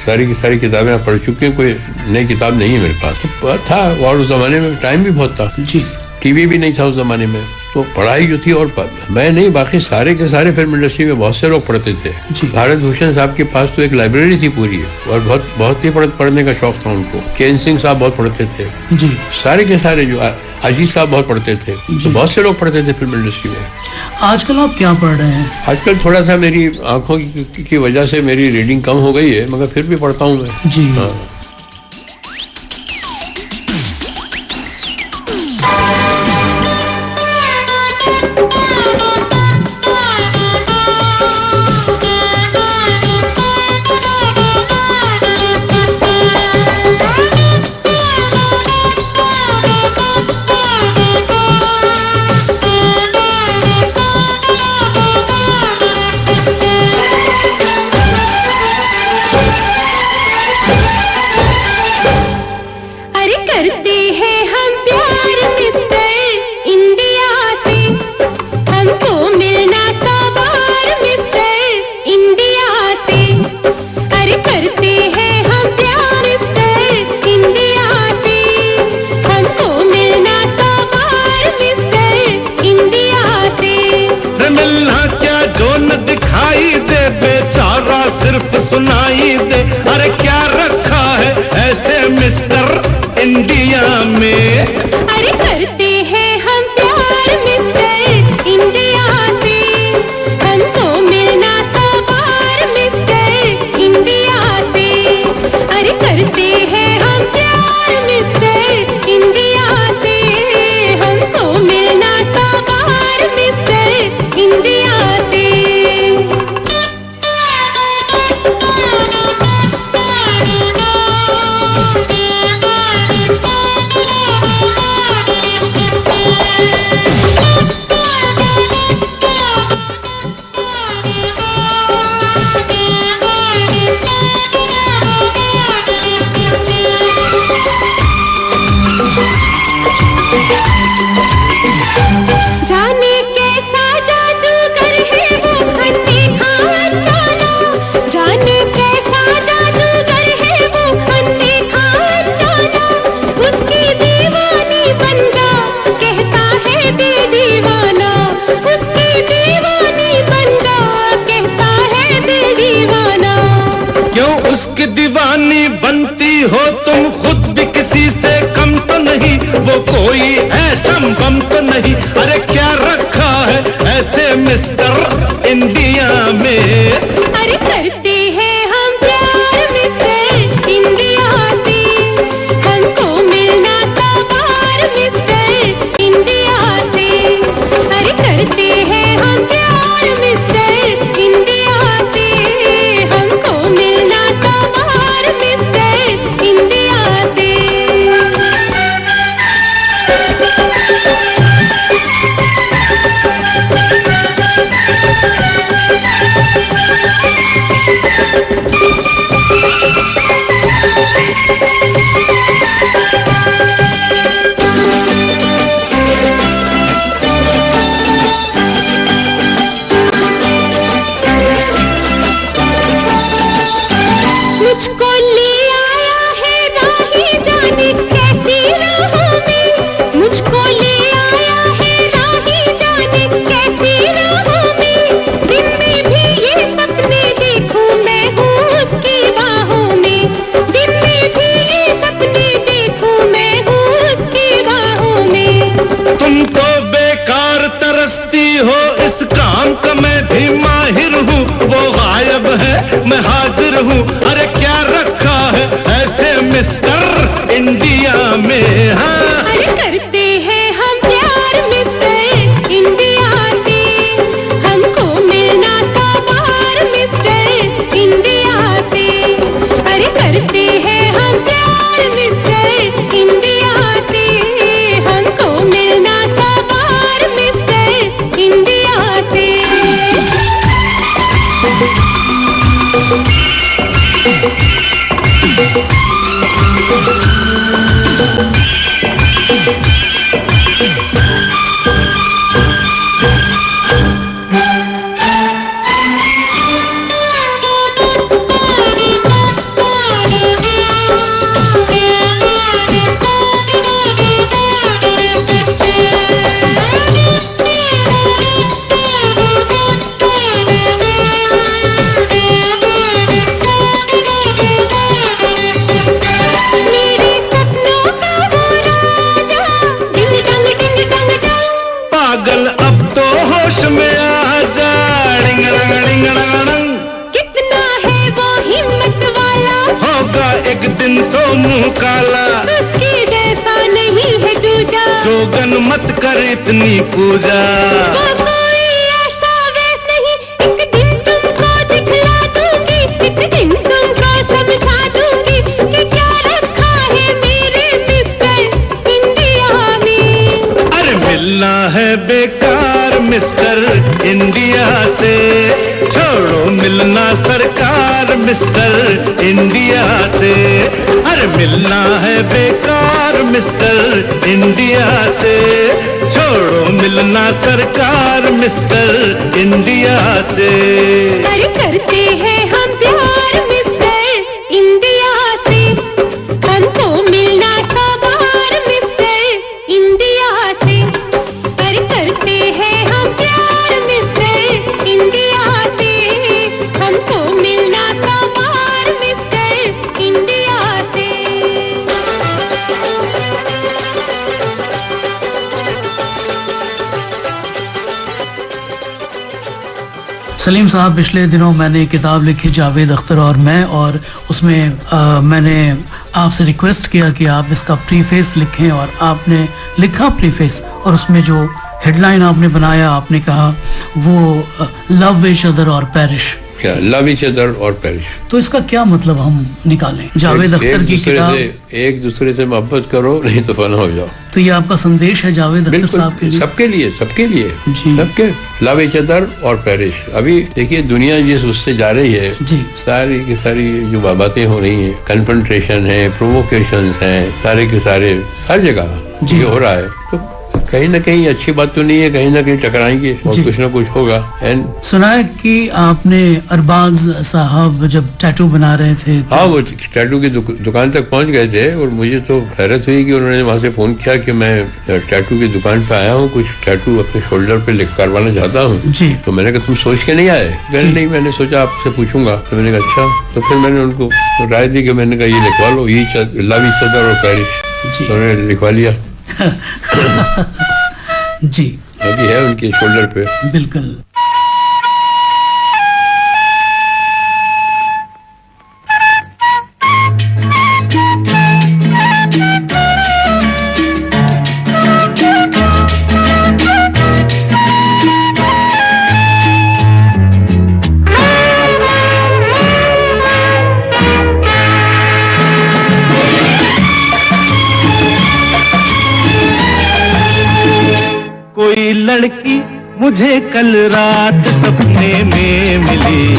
सारी की सारी किताबें आप पढ़ चुके हैं, कोई नई किताब नहीं है मेरे पास। तो था और उस जमाने में टाइम भी बहुत था जी, टीवी भी नहीं था उस जमाने में, तो पढ़ाई जो थी। और मैं नहीं, बाकी सारे के सारे फिल्म इंडस्ट्री में बहुत से लोग पढ़ते थे। भारत भूषण साहब के पास तो एक लाइब्रेरी थी पूरी, और बहुत ही पढ़ने का शौक था उनको। केन सिंह साहब बहुत पढ़ते थे जी, सारे के सारे, जो अजीत साहब बहुत पढ़ते थे, तो बहुत से लोग पढ़ते थे फिल्म इंडस्ट्री में। आजकल आप क्या पढ़ रहे हैं? आजकल थोड़ा सा मेरी आंखों की वजह से मेरी रीडिंग कम हो गई है, मगर फिर भी पढ़ता हूँ मैं जी। हाँ। सुनाई दे, अरे क्या रखा है ऐसे मिस्टर इंडिया में? अरे करते हैं हम प्यार मिस्टर इंडिया से, हमको मिलना सवार मिस्टर इंडिया से। अरे करते हैं हम प्यार मिस्टर इंडिया से, हमको मिलना सवार मिस्टर इंडिया से। जाने कैसा जादूगर है वो अनदेखा अनजाना, जाने कैसा जादूगर है वो अनदेखा अनजाना। उसकी दीवानी बन जा कहता है दिल दीवाना, उसकी दीवानी बन जा कहता है दिल दीवाना। क्यों उसकी दीवानी बनती हो तुम, खुद भी किसी से कम तो नहीं, वो कोई एटम बम तो नहीं। अरे क्या रखा है ऐसे मिस्टर इंडिया में? अरे करते हैं हम प्यार मिस्टर इंडिया से, हमको मिलना सवार मिस्टर इंडिया से। अरे करते हैं हम प्यार मिस्टर इंडिया से, हमको मिलना सवार मिस्टर इंडिया से। मत कर इतनी पूजा वो कोई ऐसा वैसे ही एक दिन तुमको दिखला दूंगी, एक दिन तुमको समझा दूंगी कि क्या रखा है मेरे मिस्टर इंडिया में। अरे मिलना है बेकार मिस्टर इंडिया से, छोड़ो मिलना सरकार मिस्टर इंडिया से। अरे मिलना है बेकार मिस्टर इंडिया से, छोड़ो मिलना सरकार मिस्टर इंडिया से। अरे करते हैं हम प्यार मिस्टर इंडिया से, हमको मिलना सवार मिस्टर इंडिया से। अरे करते हैं हम प्यार मिस्टर इंडिया से, हमको मिलना सवार मिस्टर इंडिया से। सलीम साहब, पिछले दिनों मैंने एक किताब लिखी जावेद अख्तर और मैं, और उसमें मैंने आपसे रिक्वेस्ट किया कि आप इसका प्रीफेस लिखें, और आपने लिखा प्रीफेस, और उसमें जो हेडलाइन आपने बनाया, आपने कहा वो लव ईच अदर और पेरिश। लव ईच अदर और पेरिश, तो इसका क्या मतलब हम निकालें? जावेद अख्तर की किताब, एक दूसरे से मोहब्बत करो नहीं तो फना हो जाओ। तो ये आपका संदेश है जावेद अख्तर साहब के लिए? सबके लिए, सबके लिए, सबके। लव ईच अदर और पेरिश। अभी देखिए दुनिया जिस उससे जा रही है जी, सारी की सारी जो बातें हो रही हैं, कन्फ्रंटेशन है, प्रोवोकेशन है, सारे के सारे हर जगह ये हो रहा है, तो कहीं ना कहीं अच्छी बात तो नहीं है, कहीं ना कहीं टकराएंगे और कुछ ना कुछ होगा। एंड सुना है कि आपने अरबाज साहब जब टैटू बना रहे थे, हाँ, वो टैटू की दुकान तक पहुंच गए थे, और मुझे तो हैरत हुई कि उन्होंने वहां से फोन किया कि मैं टैटू की दुकान पे आया हूँ, कुछ टैटू अपने शोल्डर पे करवाना चाहता हूँ। तो मैंने कहा तुम सोच के नहीं आए? नहीं, मैंने सोचा आपसे पूछूंगा। तो मैंने कहा अच्छा। तो फिर मैंने उनको राय दी कि मैंने कहा ये लिखवा लो, लव ईच अदर और पेरिश। तो उन्होंने लिखवा लिया। जी, अभी है उनके शोल्डर पे। बिल्कुल। कोई लड़की मुझे कल रात सपने में मिली,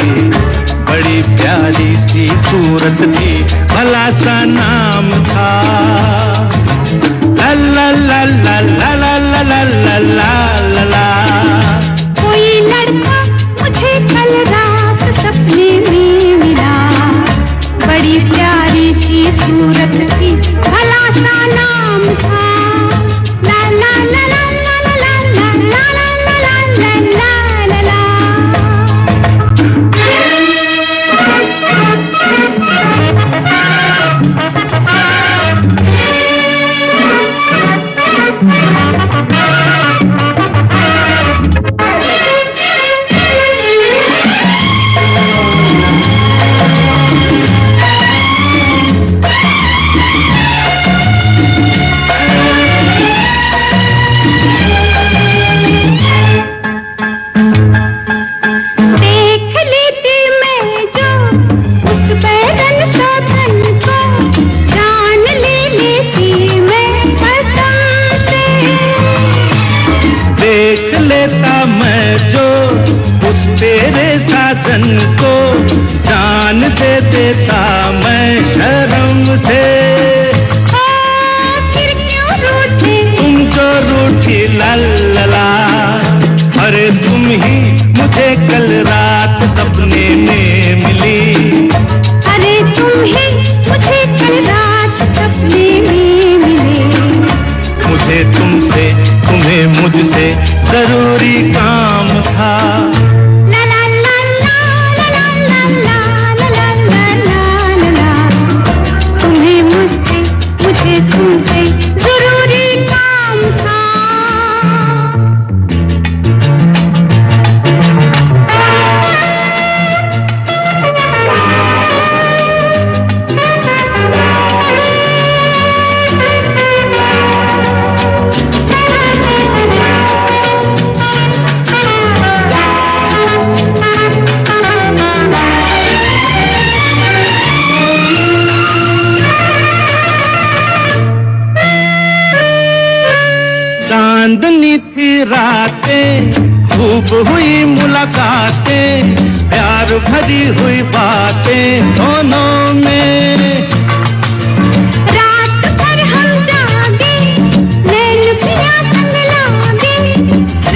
बड़ी प्यारी सी सूरत थी, भला सा नाम था ला ला ला ला ला ला ला ला ला ला ला। कोई लड़का मुझे कल रात सपने में मिला, बड़ी प्यारी सी सूरत थी, भला सा नाम था ला ला ला ला को जान जान दे देता मैं शर्म से। फिर क्यों रूठी? तुम जो रूठी ला ला ला, अरे तुम ही मुझे कल रात सपने में मिली। अरे तुम ही मुझे कल रात सपने में मिले। मुझे तुमसे तुम्हें मुझसे जरूरी काम था। ला ला ला ला ला ला ला ला ला ला ला ला, तुम्हें मुझसे मुझे तुमसे जरूरी काम था। चांदनी थी रातें, खूब हुई मुलाकातें, प्यार भरी हुई बातें दोनों में। रात भर हम जागे, नैन पिया संग लागे,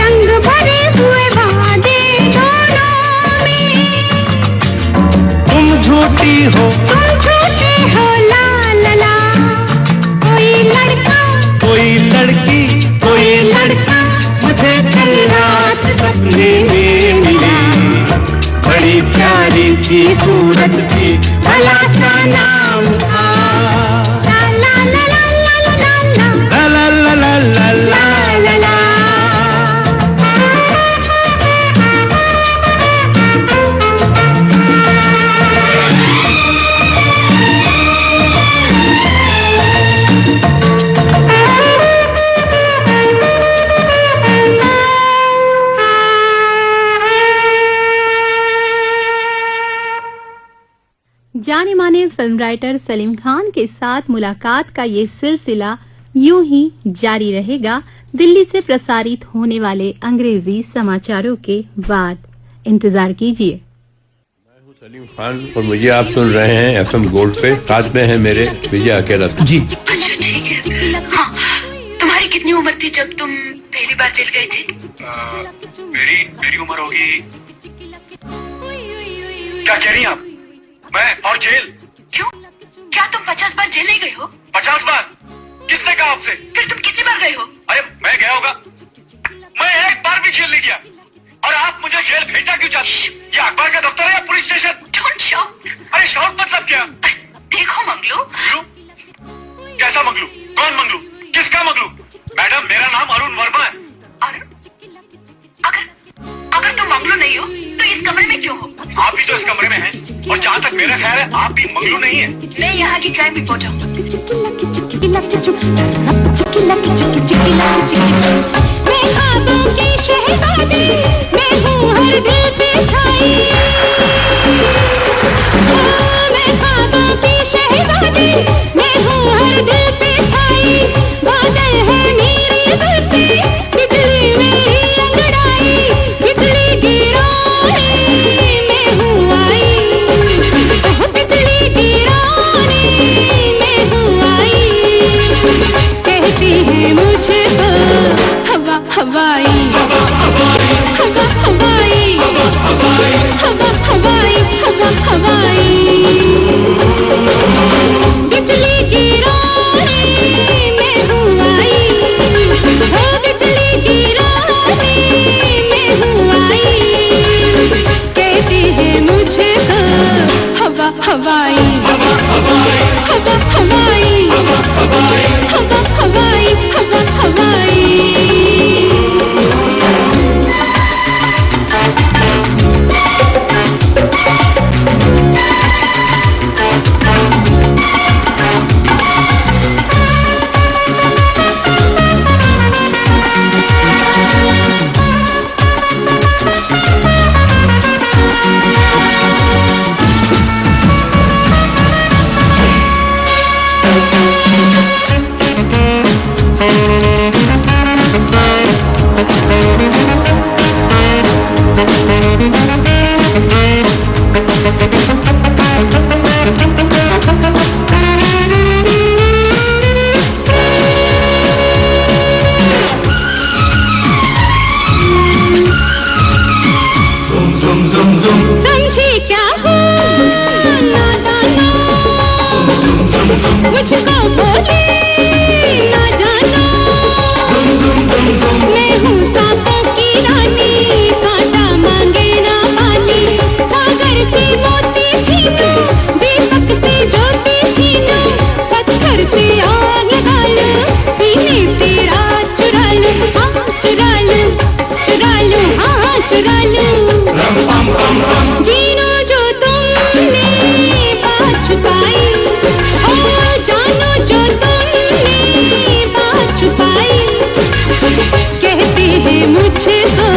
रंग भरे हुए वादे दोनों में। तुम झूठी हो, तुम झूठे हो ला ला ला, कोई लड़का कोई लड़की कोई लड़का मुझे कल रात सपने में मिली। बड़ी प्यारी सी सूरत थी, भला सा नाम था। ला ला ला ला ला ला ला ला ला ला ला ला ला ला। जाने माने फिल्म राइटर सलीम खान के साथ मुलाकात का ये सिलसिला यूं ही जारी रहेगा दिल्ली से प्रसारित होने वाले अंग्रेजी समाचारों के बाद। इंतजार कीजिए। मैं हूं सलीम खान और मुझे आप सुन रहे हैं FM गोल्ड पे। साथ में है मेरे विजय अकेला जी। अच्छा ठीक है। हाँ, तुम्हारी कितनी उम्र थी जब तुम पहली बार जेल गए थे? मेरी उम्र होगी। क्या कह रही हैं आप? मैं और जेल? क्यों? क्या तुम 50 बार जेल नहीं गए हो? 50 बार? किसने कहा आपसे? फिर तुम कितनी बार गए हो? अरे मैं गया होगा, मैं एक बार भी जेल नहीं गया। और आप मुझे जेल भेजना क्यों चाहते? ये अखबार का दफ्तर है या पुलिस स्टेशन? Don't shout. अरे शाउट मतलब क्या? देखो मंगलू। कैसा मंगलू? कौन मंगलू? किसका मंगलू? मैडम मेरा नाम अरुण वर्मा है। अगर तुम मंगलू नहीं हो तो इस कमरे में क्यों हो? आप भी तो इस कमरे में हैं और जहाँ तक मेरा ख्याल है आप भी मंगलू नहीं है। मैं यहाँ की क्राइम रिपोर्टर हूँ। मैं ख्वाबों की शहजादी, मैं हूँ हर दिल पे छाई। मैं ख्वाबों की शहजादी, मैं हूँ हर दिल पे छाई। बादल है मेरी जुल्फे, बिजली मेरी अंगड़ाई, बिजली गिराने मैं हूँ आई। बिजली गिराने मैं हूँ आई। कहती है मुझको हवा हवाई, हवा हवाई। समझे क्या हूँ नादाना, मुझको बोले ना जाना, मैं हूँ सांपों की रानी, कांटा मांगे ना पानी, सागर से मोती छीनूं, दीपक से ज्योति छीनूं, पत्थर से आग लगा लूं, सीने से रात चुरा लूं, हाँ चुरा लूं, चुरा लूं, हाँ चुरा लूं। जीनो जो तुमने बात छुपाई, ओ जानो जो तुमने बात छुपाई, कहते हैं मुझे तो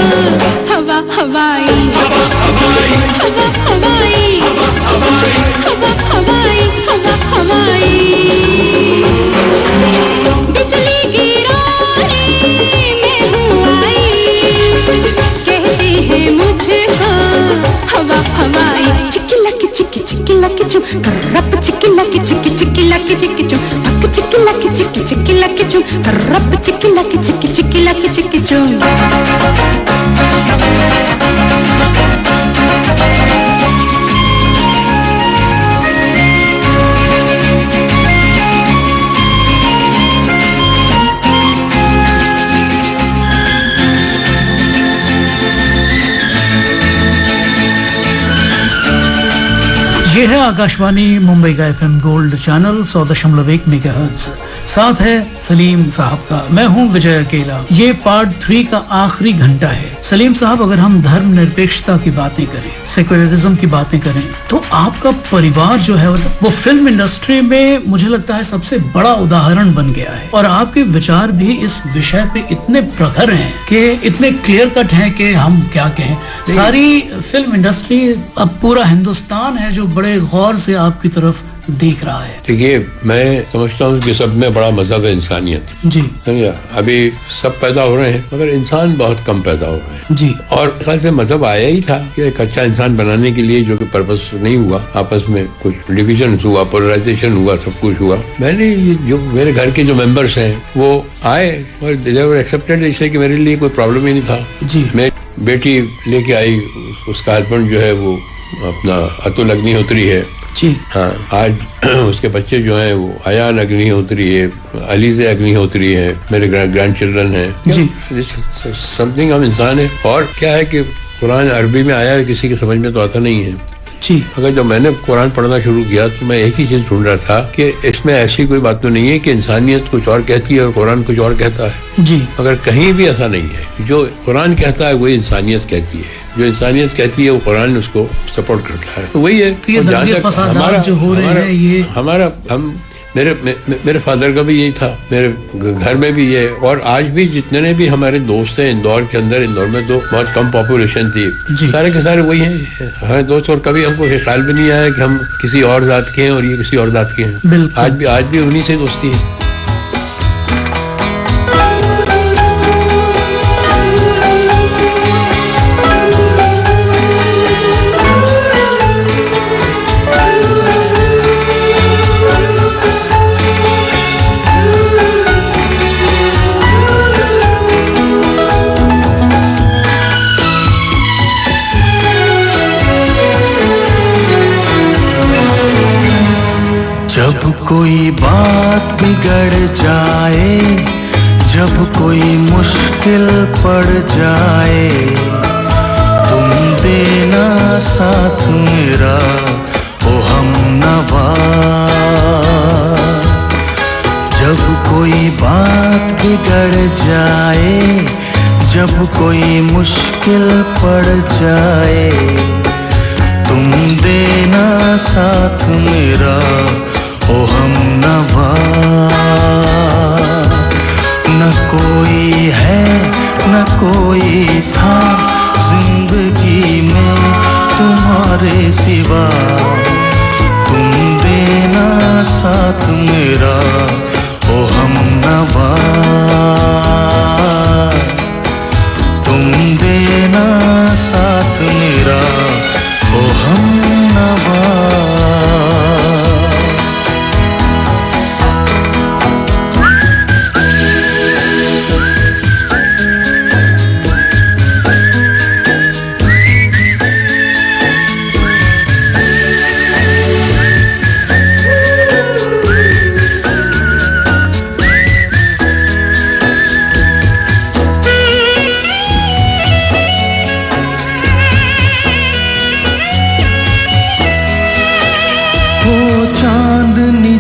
हवा हवाई, हवा हवाई, हवा हवाई, हवा हवाई, हवा हवाई, हवा हवाई। बिजली गिरा रे मैं हूँ आई, कहते हैं मुझे तो हवा हवाई। चिक्की लकी चिक्की चिक्की लकी चुम, करप चिक्की लकी चिक्की चिक्की लकी चिक्की चुम, पक चिक्की लकी चिक्की चिक्की लकी चुम, करप चिक्की लकी चिक्की चिक्की लकी चिक्की चुम। ये है आकाशवाणी मुंबई का FM गोल्ड चैनल 100.1 मेगाहर्ट्ज। साथ है सलीम साहब का, मैं हूं विजय अकेला। ये पार्ट 3 का आखिरी घंटा है। सलीम साहब, अगर हम धर्म निरपेक्षता की बातें करें, सेक्युलरिज्म की बातें करें, तो आपका परिवार जो है वो फिल्म इंडस्ट्री में मुझे लगता है सबसे बड़ा उदाहरण बन गया है, और आपके विचार भी इस विषय पे इतने प्रखर हैं कि इतने क्लियर कट हैं कि हम क्या कहें। सारी फिल्म इंडस्ट्री, अब पूरा हिंदुस्तान है जो बड़े गौर से आपकी तरफ देख रहा है। देखिए, मैं समझता हूँ कि सब में बड़ा मजहब है इंसानियत। जी समझा, अभी सब पैदा हो रहे हैं मगर इंसान बहुत कम पैदा हो रहे हैं। जी, और ख्याल से मजहब आया ही था कि एक अच्छा इंसान बनाने के लिए, जो कि पर्पस नहीं हुआ। आपस में कुछ डिविजन हुआ, पोलराइजेशन हुआ, सब कुछ हुआ। मैंने जो मेरे घर के जो मेंबर्स हैं वो आए और दे वर एक्सेप्टेड, इसलिए कि मेरे लिए कोई प्रॉब्लम ही नहीं था। जी, मेरी बेटी लेके आई, उसका हस्बैंड जो है वो अपना अतुल अग्निहोत्री है। जी हाँ, आज उसके बच्चे जो हैं वो अयान अग्निहोत्री है, अलीज़े अग्निहोत्री है, मेरे ग्रैंड चिल्ड्रन है। जी, समथिंग हम इंसान है। और क्या है कि कुरान अरबी में आया है, किसी की समझ में तो आता नहीं है। जी, अगर जब मैंने कुरान पढ़ना शुरू किया तो मैं एक ही चीज ढूंढ रहा था कि इसमें ऐसी कोई बात तो नहीं है कि इंसानियत कुछ और कहती है और कुरान कुछ और कहता है। जी, अगर कहीं भी ऐसा नहीं है, जो कुरान कहता है वही इंसानियत कहती है, जो इंसानियत कहती है वो कुरान उसको सपोर्ट करता है। तो वही है। तो ये दंगे फसादात जो हो रहे हैं, ये हम मेरे फादर का भी यही था, मेरे घर में भी ये, और आज भी जितने भी हमारे दोस्त हैं इंदौर के अंदर, इंदौर में तो बहुत कम पॉपुलेशन थी, सारे के सारे वही हैं हमारे दोस्त। और कभी हमको ये ख्याल भी नहीं आया कि हम किसी और जात के हैं और ये किसी और जात के हैं। आज भी उन्हीं से दोस्ती है। जब कोई बात बिगड़ जाए, जब कोई मुश्किल पड़ जाए, तुम देना साथ मेरा ओ हमनवा। जब कोई बात बिगड़ जाए, जब कोई मुश्किल पड़ जाए, तुम देना साथ मेरा ओ हमनवा। न कोई है न कोई था जिंदगी में तुम्हारे सिवा, तुम देना साथ मेरा ओ हमनवा। तुम देना साथ मेरा ओ हमनवा।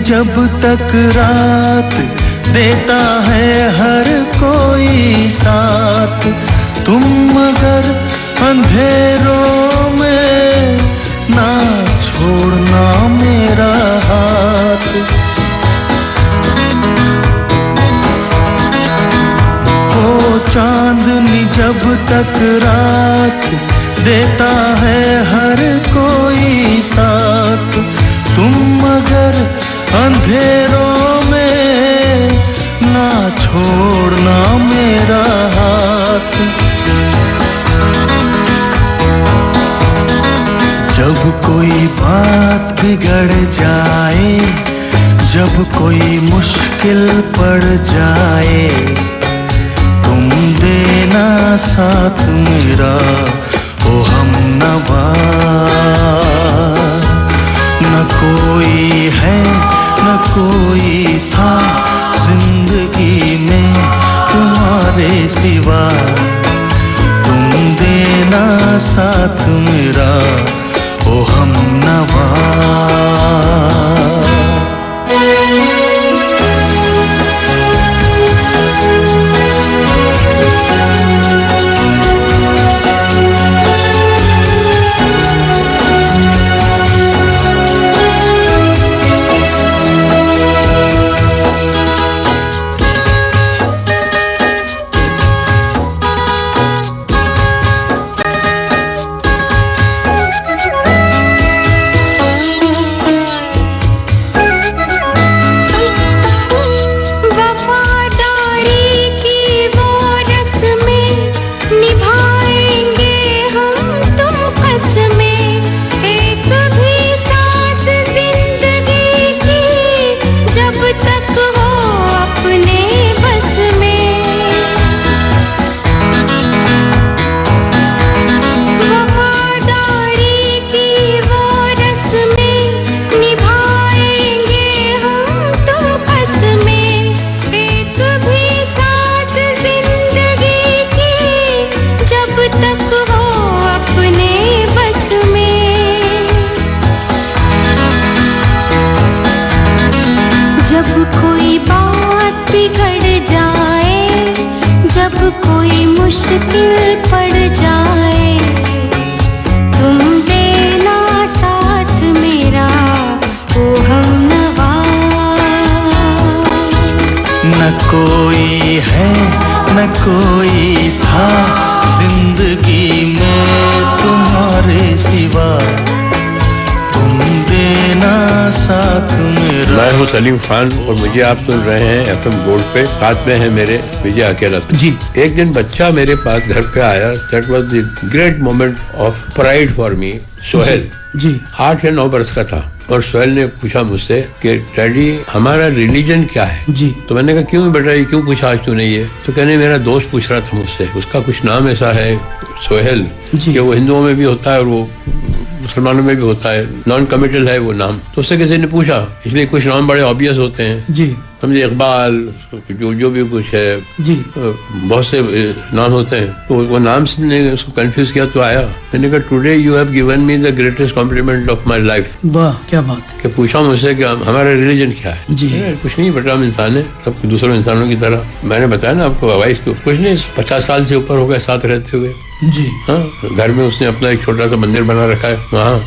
जब तक रात देता है हर कोई साथ, तुम मगर अंधेरों में ना छोड़ना मेरा हाथ। ओ चांदनी जब तक रात देता है हर कोई साथ, तुम मगर अंधेरों में ना छोड़ना मेरा हाथ। जब कोई बात बिगड़ जाए, जब कोई मुश्किल पड़ जाए, तुम देना साथ मेरा ओ हमनवा। न कोई है न कोई था जिंदगी में तुम्हारे सिवा, तुम देना साथ मेरा ओ हमनवा। सलीम खान और मुझे आप सुन रहे हैं FM गोल्ड पे, साथ में है मेरे विजय अकेला जी। एक दिन बच्चा मेरे पास घर पे आया, that was the great moment of pride for me. Sohail ji 8 या 9 वर्ष का था और सोहेल ने पूछा मुझसे कि डैडी हमारा रिलीजन क्या है जी। तो मैंने कहा क्यों बेटा ये क्यों पूछा आज तूने ये? तो कहने मेरा दोस्त पूछ रहा था मुझसे, उसका कुछ नाम ऐसा है सोहेल कि वो हिंदुओं में भी होता है और वो मुसलमानों में भी होता है, नॉन कमिटल है वो नाम। तो उससे किसी ने पूछा, इसलिए कुछ नाम बड़े ऑब्वियस होते हैं जी, समझे, इकबाल जो भी कुछ है जी, बहुत से नाम होते हैं। तो वो नाम से उसको कंफ्यूज किया तो आया, मैंने कहा today you have given me the greatest compliment of my life. वाह क्या बात है। कि पूछा मुझसे कि हमारा रिलीजन क्या है जी। कुछ नहीं बेटा, हम इंसान है सब दूसरों इंसानों की तरह। मैंने बताया ना आपको वाइस को, कुछ नहीं 50 साल से ऊपर हो गए साथ रहते हुए जी। हाँ, घर में उसने अपना एक छोटा सा मंदिर बना रखा है वहाँ,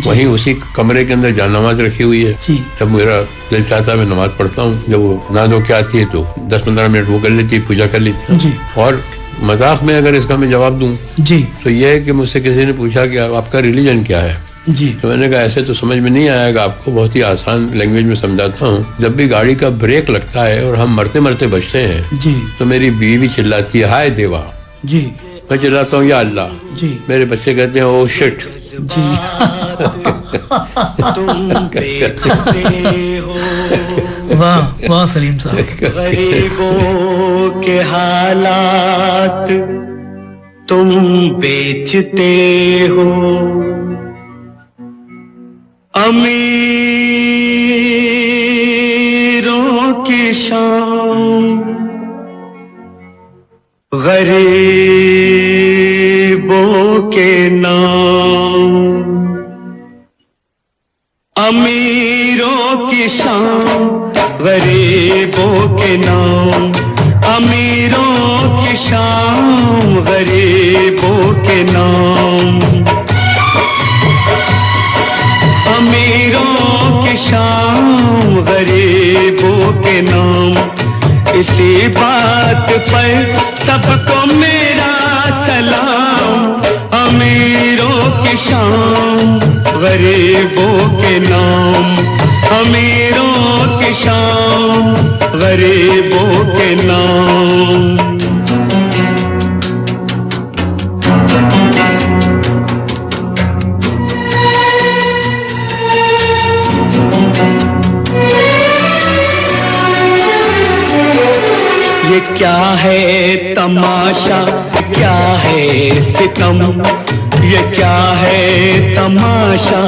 वहीं उसी कमरे के अंदर जानमाज रखी हुई है जी। जब मेरा दिल चाहता है मैं नमाज पढ़ता हूँ, जब वो नहा धो के आती है तो 10-15 मिनट वो कर लेती है, पूजा कर लेती है। और मजाक में अगर इसका मैं जवाब दूं जी तो ये है कि मुझसे किसी ने पूछा कि आपका रिलीजन क्या है जी। तो मैंने कहा ऐसे तो समझ में नहीं आएगा आपको, बहुत ही आसान लैंग्वेज में समझाता हूँ। जब भी गाड़ी का ब्रेक लगता है और हम मरते मरते बचते हैं जी, तो मेरी बीवी चिल्लाती है हाय देवा जी, मैं चिल्लाता हूँ या अल्लाह जी, मेरे बच्चे कहते हैं ओ शिट जी। तुम बेचते हो वाह वाह सलीम साहब, गरीबों के हालात तुम बेचते हो, अमीरों की शान गरीबों के नाम, अमीरों की शाम गरीबों के नाम, अमीरों की शाम गरीबों के नाम, अमीरों की शाम गरीबों के नाम। इसी बात पर सबको मेरा सलाम, अमीरों की शाम गरीबों के नाम, अमीरों की शाम गरीबों के नाम। ये क्या है तमाशा, क्या है सितम, ये क्या है तमाशा,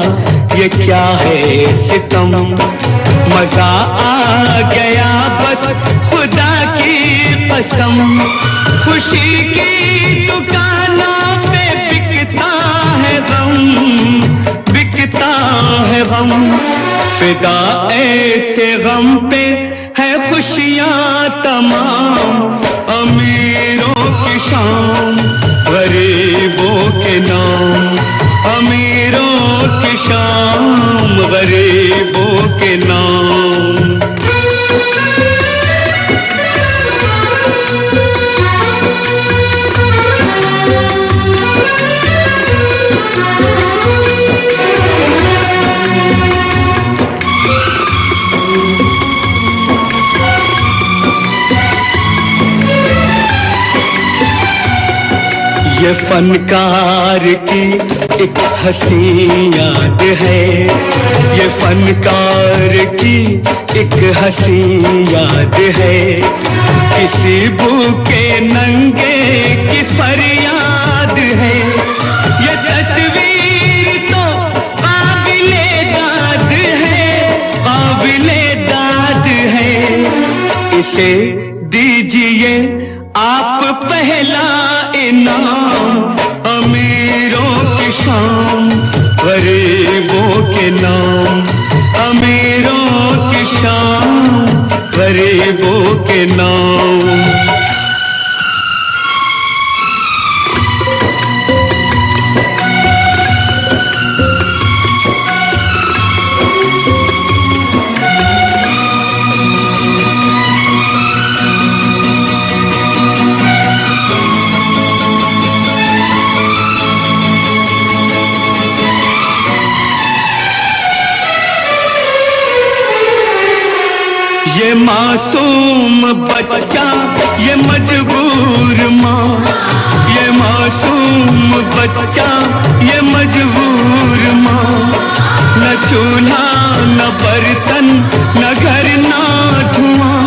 ये क्या है सितम। मजा आ गया बस खुदा की कसम, खुशी की दुकानों पे बिकता है गम, बिकता है गम। फिदा ऐसे गम पे है खुशियां तमाम, अमीरों की शाम गरीबों के नाम, अमीरों की शाम गरीबों के नाम। ये फनकार की एक हंसी याद है, ये फनकार की एक हंसी याद है। किसी भूखे नंगे की फरियाद है, ये तस्वीर तो काबिले दाद है, काबिले दाद है। इसे दीजिए आप पहला इनाम, अमीरों की शाम गरीबों के नाम, अमीरों की शाम गरीबों के नाम। ये मासूम बच्चा, ये मजबूर माँ, ये मासूम बच्चा, ये मजबूर माँ। न चूल्हा न बर्तन न घर न धुआं,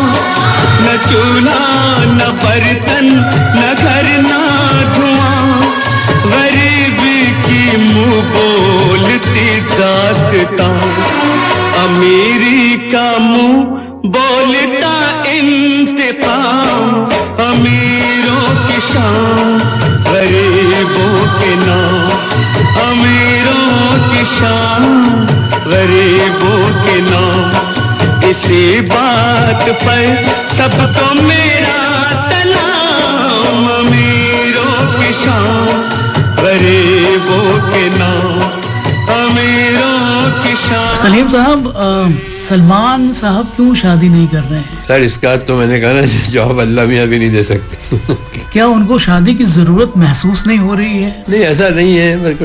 न चूल्हा न बर्तन न घर न धुआं। गरीबी की मुंह बोलती दास्तां, अमीरी का मुंह बोलता इंतकाम। अमीरों की शान गरीबों के नाम, अमीरों की शान गरीबों के नाम। इसी बात पर सबको मेरा सलाम, अमीरों की शान गरीबों के नाम, अमीरों की शान। सलीम साहब, सलमान साहब क्यों शादी नहीं कर रहे हैं? सर इसका तो मैंने कहा ना, जवाब अल्लाह मियां भी नहीं दे सकते। क्या उनको शादी की जरूरत महसूस नहीं हो रही है? नहीं, ऐसा नहीं है, मेरे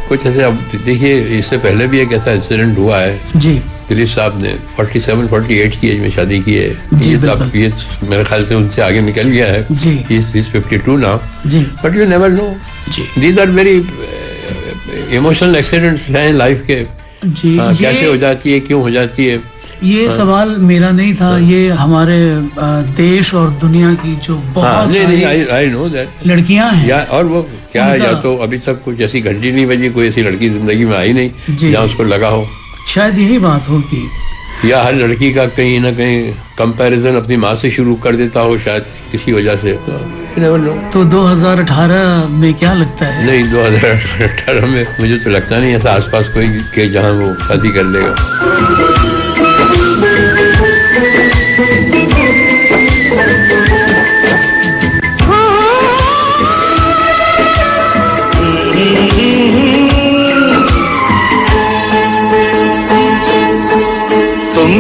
कुछ ऐसे। अब देखिए, इससे पहले भी एक ऐसा इंसिडेंट हुआ है जी। दिलीप साहब ने 47-48 की एज में शादी की है जी। ये मेरे ख्याल से उनसे आगे निकल गया है जी। He's 52 now जी। But you never know जी। These are very emotional accidents हैं लाइफ के जी। कैसे हो जाती है, क्यों हो जाती है, ये सवाल मेरा नहीं था, ये हमारे देश और दुनिया की जो बहुत सारी आई नो दैट लड़कियां हैं या, और वो क्या है, या तो अभी तक कुछ ऐसी घंटी नहीं बजी, कोई ऐसी लड़की जिंदगी में आई नहीं जहाँ उसको लगा हो, शायद यही बात होगी। या हर लड़की का कहीं ना कहीं कंपैरिजन अपनी माँ से शुरू कर देता हो, शायद किसी वजह से। तो 2018 में क्या लगता है? नहीं, 2018 में मुझे तो लगता नहीं ऐसा आसपास कोई के जहाँ वो शादी कर लेगा।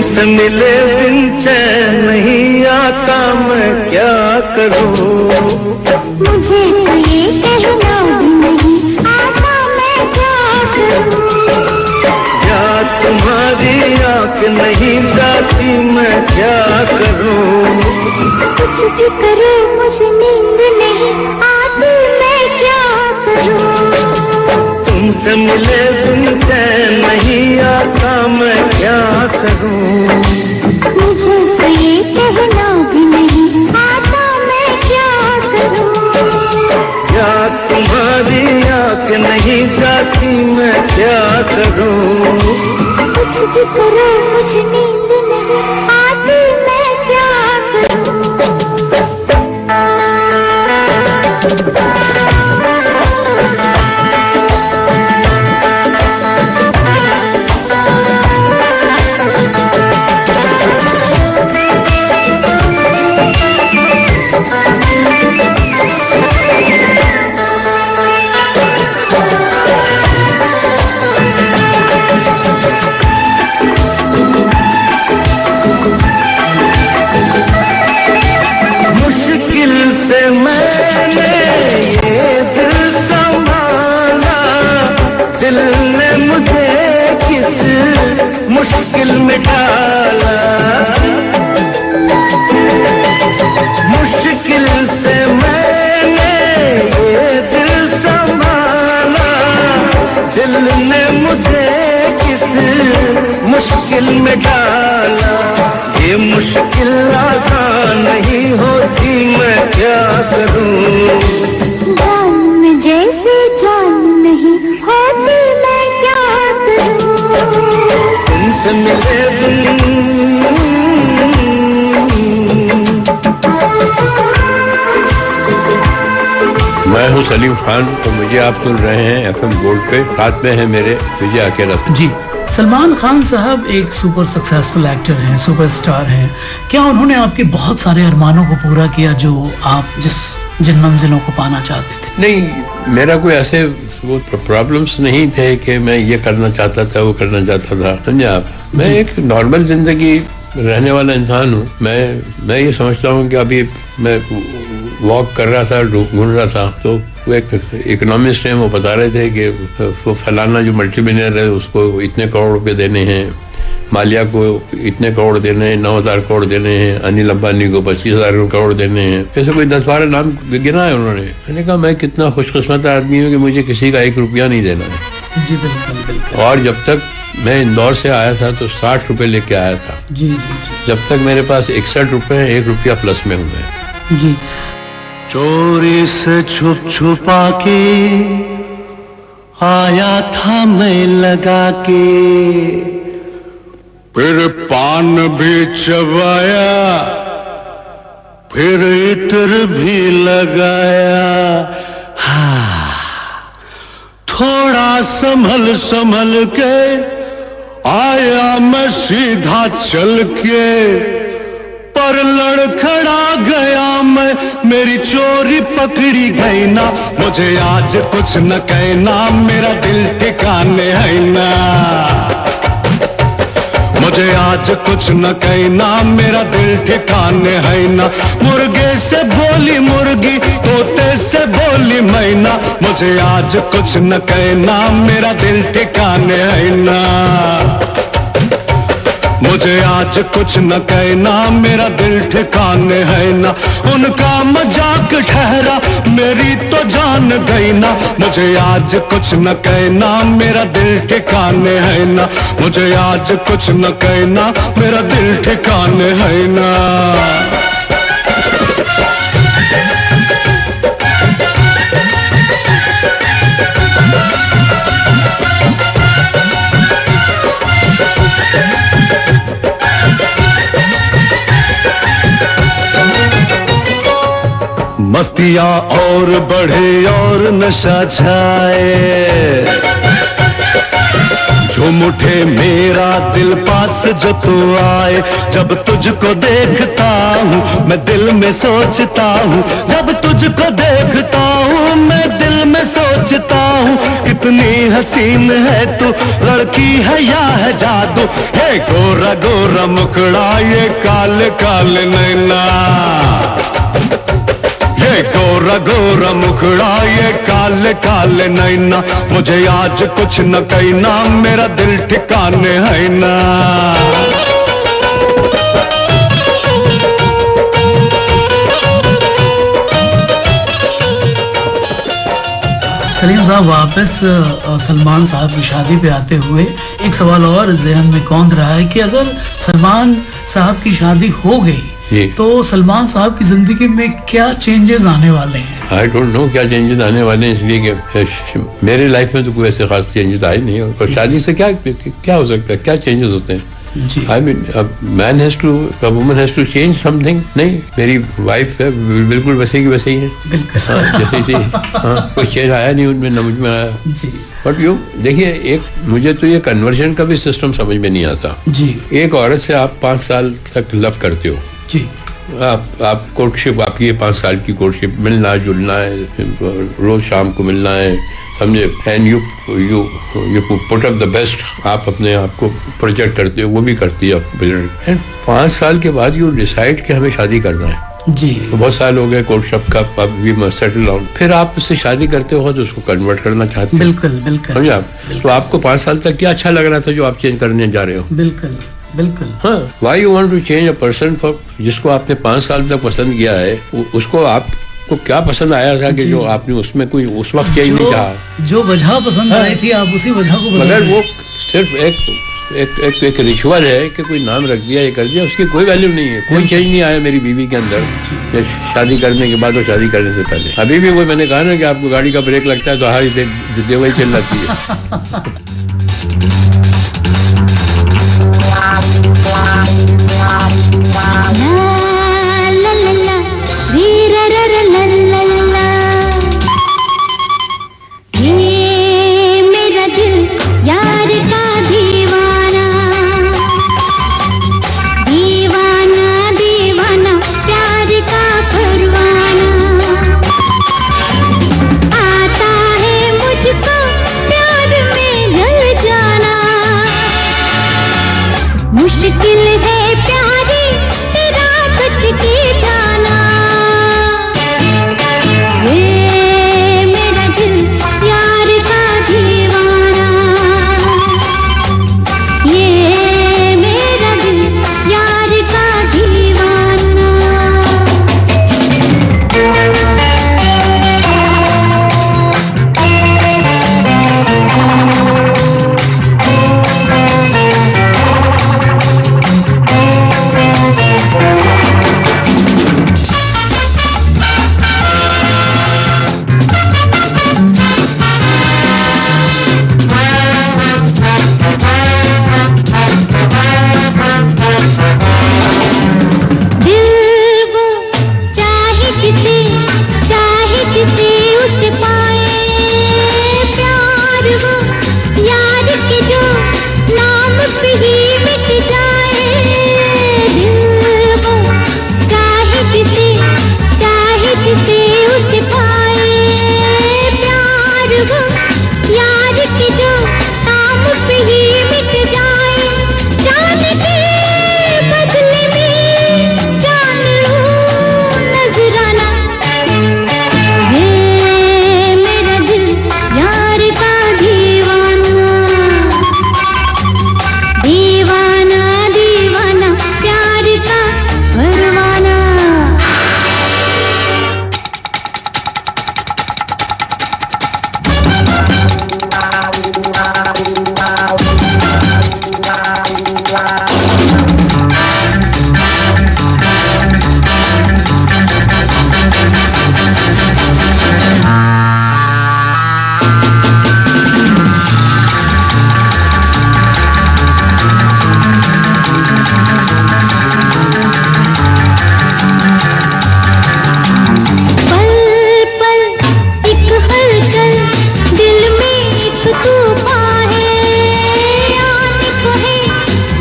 तुमसे मिले बिन चैन नहीं आता मैं क्या करूं। मुझे तो ये कहना भी नहीं आता मैं क्या करूं। या तुम्हारी आंख नहीं जाती मैं क्या करूं। कुछ भी करो मुझे नींद नहीं आती मैं क्या करूं। तुमसे मिले बिन चैन नहीं आता मैं क्या करूं। मुझे तो ये कहना भी नहीं आता मैं क्या करूं। या तुम्हारी आंख नहीं जाती मैं क्या करूं। कुछ भी करो मुझे नींद नहीं आती मैं क्या करूं। मुश्किल में डाला मुश्किल से मैंने ये दिल संभाला। दिल ने मुझे किस मुश्किल में डाला। ये मुश्किल आसान नहीं होती मैं क्या करूं। जान में जैसे जान नहीं होती मैं क्या करूं। तुमसे मिले मैं हूं सलीम खान, तो मुझे आप सुन रहे हैं FM गोल्ड पे। साथ में है मेरे विजय अकेला जी। सलमान खान साहब एक सुपर सक्सेसफुल एक्टर हैं, सुपरस्टार हैं। क्या उन्होंने आपके बहुत सारे अरमानों को पूरा किया जो आप जिन मंजिलों को पाना चाहते थे? नहीं, मेरा कोई ऐसे वो प्रॉब्लम्स नहीं थे कि मैं ये करना चाहता था वो करना चाहता था, समझे आप। मैं एक नॉर्मल जिंदगी रहने वाला इंसान हूँ। मैं ये समझता हूँ कि अभी मैं वॉक कर रहा था, ढूंढ रहा था, तो वो एक इकोनॉमिस्ट हैं, वो बता रहे थे कि वो फलाना जो मल्टीमिलियनर है उसको इतने करोड़ रुपए देने हैं, मालिया को इतने करोड़ देने हैं, 9,000 करोड़ देने हैं, अनिल अंबानी को 25,000 करोड़ देने हैं। ऐसे कोई 10-12 नाम गिना है उन्होंने। मैंने कहा मैं कितना खुशकिस्मत आदमी हूँ कि मुझे किसी का 1 रुपया नहीं देना है। जी बिल्कुल बिल्कुल। और जब तक मैं इंदौर से आया था तो 60 रुपए लेके आया था। जी जी जी। जब तक मेरे पास 61 रुपए हैं, 1 रुपया प्लस में हुए। जी। चोरी से छुप छुपा के आया था मैं लगा के, फिर पान भी चबाया, फिर इत्र भी लगाया। हाँ, थोड़ा संभल संभल के आया मैं सीधा चल के, पर लड़खड़ा गया मैं, मेरी चोरी पकड़ी गई ना। मुझे आज कुछ न कहना, मेरा दिल ठिकाने है ना। मुझे आज कुछ न कहना, मेरा दिल ठिकाने है ना। मुर्गे से बोली मुर्गी, तोते से बोली मैना। मुझे आज कुछ न कहना, मेरा दिल ठिकाने है ना। मुझे आज कुछ न कहना, मेरा दिल ठिकाने है ना। उनका मजाक ठहरा, मेरी तो जान गई ना। मुझे आज कुछ न कहना, मेरा दिल ठिकाने है ना। मुझे आज कुछ न कहना, मेरा दिल ठिकाने है ना। मस्तियाँ और बढ़े और नशा छाए, झूम उठे मेरा दिल पास जो तू आए। जब तुझको देखता हूँ मैं दिल में सोचता हूँ, जब तुझको देखता हूँ मैं दिल में सोचता हूँ। कितनी हसीन है तू, लड़की है या है जादू। दूं। हे गोरा गोरा मुखड़ा ये काले काले नैना, ये गोरा गोरा मुखड़ा ये काले काले नैना, मुझे आज कुछ न कहना मेरा दिल ठिकाने है ना। सलीम साहब, वापस सलमान साहब की शादी पे आते हुए एक सवाल और जहन में कौंध रहा है कि अगर सलमान साहब की शादी हो गई तो सलमान साहब की जिंदगी में क्या चेंजेस आने वाले हैं? आई डोंट नो क्या चेंजेस आने वाले हैं, इसलिए कि मेरे लाइफ में तो कोई ऐसे खास चेंजेस आए नहीं। और शादी से क्या हो सकता है, क्या चेंजेस होते हैं? I mean man has to, a woman has to change something. नहीं, मेरी वाइफ है बिल्कुल वैसे की वैसे ही है, जैसे ही। हाँ, कोई चेंज आया नहीं उनमें, न मुझ में आया। बट यू देखिए, एक मुझे तो ये कन्वर्जन का भी सिस्टम समझ में नहीं आता जी। एक औरत से आप 5 साल तक लव करते हो जी, आप कोर्टशिप, आपकी ये 5 साल की कोर्टशिप, मिलना जुलना है, रोज शाम को मिलना है, समझे, and you put up the best, आप अपने आप को प्रोजेक्ट करते हो, वो भी करती है प्रोजेक्ट। एंड 5 साल के बाद यू डिसाइड कि हमें शादी करना है जी। तो बहुत साल हो गए कोर्टशिप का, अब वी मस्ट सेटल डाउन। फिर आप उससे शादी करते हो तो उसको कन्वर्ट करना चाहते हैं। बिल्कुल बिल्कुल, समझे आप? तो आपको 5 साल तक क्या अच्छा लग रहा था जो आप चेंज करने जा रहे हो? बिल्कुल बिल्कुल। हाँ, why you want to change a person for, जिसको आपने 5 साल तक पसंद किया है, उसको आपको क्या पसंद आया था कि जो आपने उसमें कोई उस वक्त चेंज नहीं चाहा? जो वजह पसंद आई थी आप उसी वजह को बदल। मगर वो सिर्फ एक रिचुअल है कि कोई नाम रख दिया, ये कर दिया, उसकी कोई वैल्यू नहीं है। कोई चेंज नहीं आया मेरी बीवी के अंदर शादी करने के बाद और शादी करने से पहले। अभी भी वो मैंने कहा ना कि आपको गाड़ी का ब्रेक लगता है तो हारी देवाई चल जाती है। मुश्किल है प्यारी तेरा सच के जाना, ये मेरा दिल यार का दीवाना, ये मेरा दिल यार का दीवाना।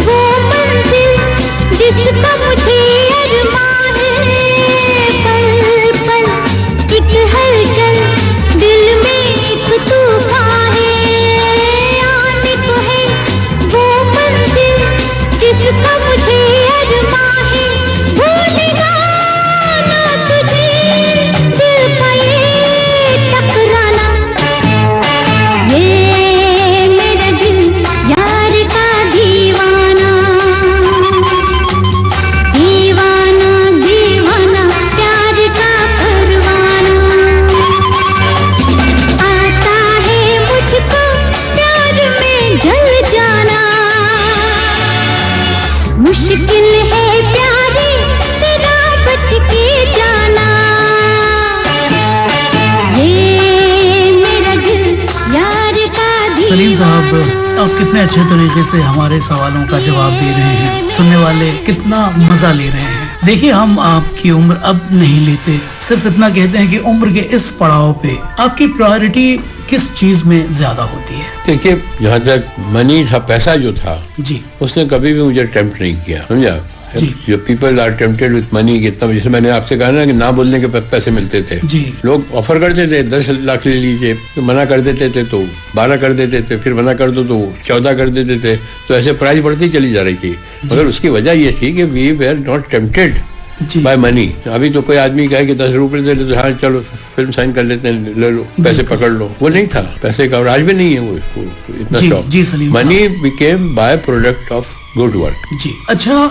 वो कितने अच्छे तरीके से हमारे सवालों का जवाब दे रहे हैं, सुनने वाले कितना मजा ले रहे हैं। देखिए, हम आपकी उम्र अब नहीं लेते, सिर्फ इतना कहते हैं कि उम्र के इस पड़ाव पे आपकी प्रायोरिटी किस चीज में ज्यादा होती है? देखिए, जहाँ तक मनी था, पैसा जो था जी, उसने कभी भी मुझे टेम्प्ट नहीं किया, समझा? जो people are tempted with money, कितना, जैसे मैंने आपसे कहा ना कि ना बोलने के पैसे मिलते थे जी। लोग ऑफर करते थे 10 लाख ले लीजिए, तो मना कर देते थे तो 12 कर देते थे, फिर मना कर दो तो 14 कर देते थे, तो ऐसे प्राइस बढ़ती चली जा रही थी। मगर उसकी वजह ये थी कि we were not tempted by money. अभी तो कोई आदमी कहे कि 10 रुपए दे तो हाँ चलो फिल्म साइन कर लेते हैं, ले लो पैसे पकड़ लो, वो नहीं था पैसे का, और आज भी नहीं है वो इतना शौक। Money became byproduct of good work. जी, अच्छा,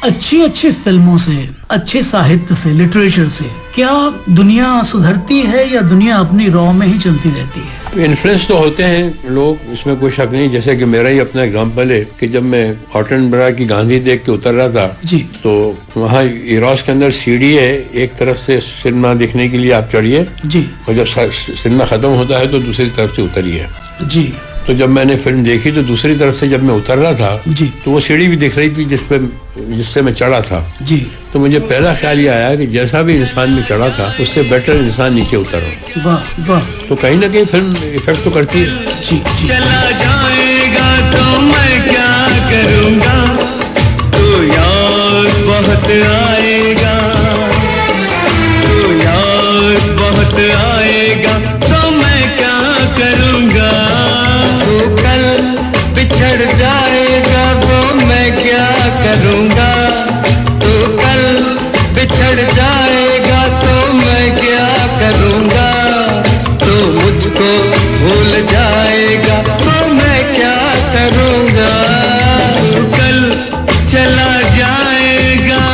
अच्छी फिल्मों से, अच्छे साहित्य से, लिटरेचर से क्या दुनिया सुधरती है या दुनिया अपनी रॉ में ही चलती रहती है? इन्फ्लुएंस तो होते हैं लोग, इसमें कोई शक नहीं। जैसे कि मेरा ही अपना एग्जांपल है कि जब मैं ऑटनबरा की गांधी देख के उतर रहा था जी, तो वहाँ इरोस के अंदर सीढ़ी है, एक तरफ से सिनेमा देखने के लिए आप चढ़िए जी, और जब सिनेमा खत्म होता है तो दूसरी तरफ से उतरिए जी। तो जब मैंने फिल्म देखी तो दूसरी तरफ से जब मैं उतर रहा था जी, तो वो सीढ़ी भी दिख रही थी जिससे मैं चढ़ा था जी। तो मुझे पहला ख्याल ये आया कि जैसा भी इंसान में चढ़ा था उससे बेटर इंसान नीचे उतरो। वाह वाह। तो कहीं ना कहीं फिल्म इफेक्ट तो करती है जी जी। चला जाएगा तो मैं क्या करूँगा, तो याद बहुत आएगा, तो याद बहुत आएगा, तो मैं क्या करूँगा, तो कल बिछड़ जाएगा तो मैं क्या करूँगा, तो कल बिछड़ जाएगा तो मैं क्या करूँगा, तो मुझको भूल जाएगा तो मैं क्या करूँगा, तो कल चला जाएगा।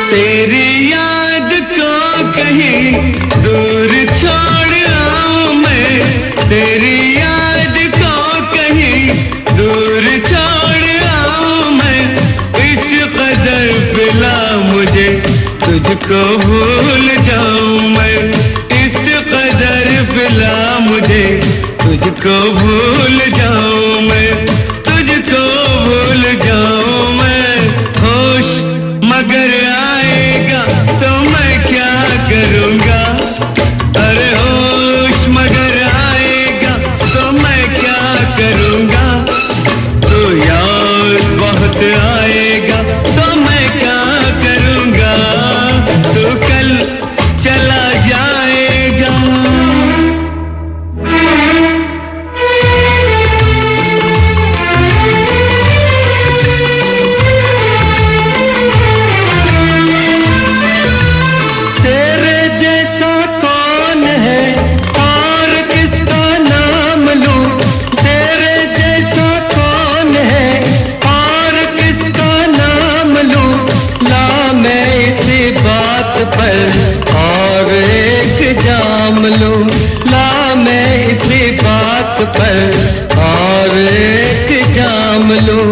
तेरी याद को कहीं दूर छोड़ आऊं मैं, तेरी याद को कहीं दूर छोड़ आऊं मैं, इस कदर पिला मुझे तुझको भूल जाऊं मैं, इस कदर पिला मुझे तुझको भूल जाऊं मैं, तुझको भूल जाऊं मैं, होश मगर आएगा तो मैं क्या करूँगा, अरे होश मगर आएगा तो मैं क्या करूँगा, तो याद बहुत आएगा तो मैं क्या करूँगा, तो कल चला जाएगा। और एक जाम लूं, ला मैं इसी बात पर और एक जाम लूं,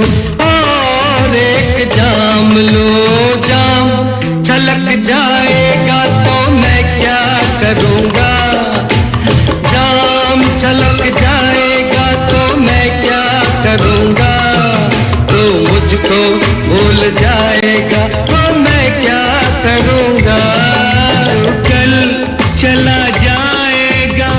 और एक जाम लूं, जाम छलक जाएगा तो मैं क्या करूँगा, जाम छलक जाएगा तो मैं क्या करूँगा, तो मुझको भूल जाएगा तो मैं क्या करूँगा, कल चला जाएगा।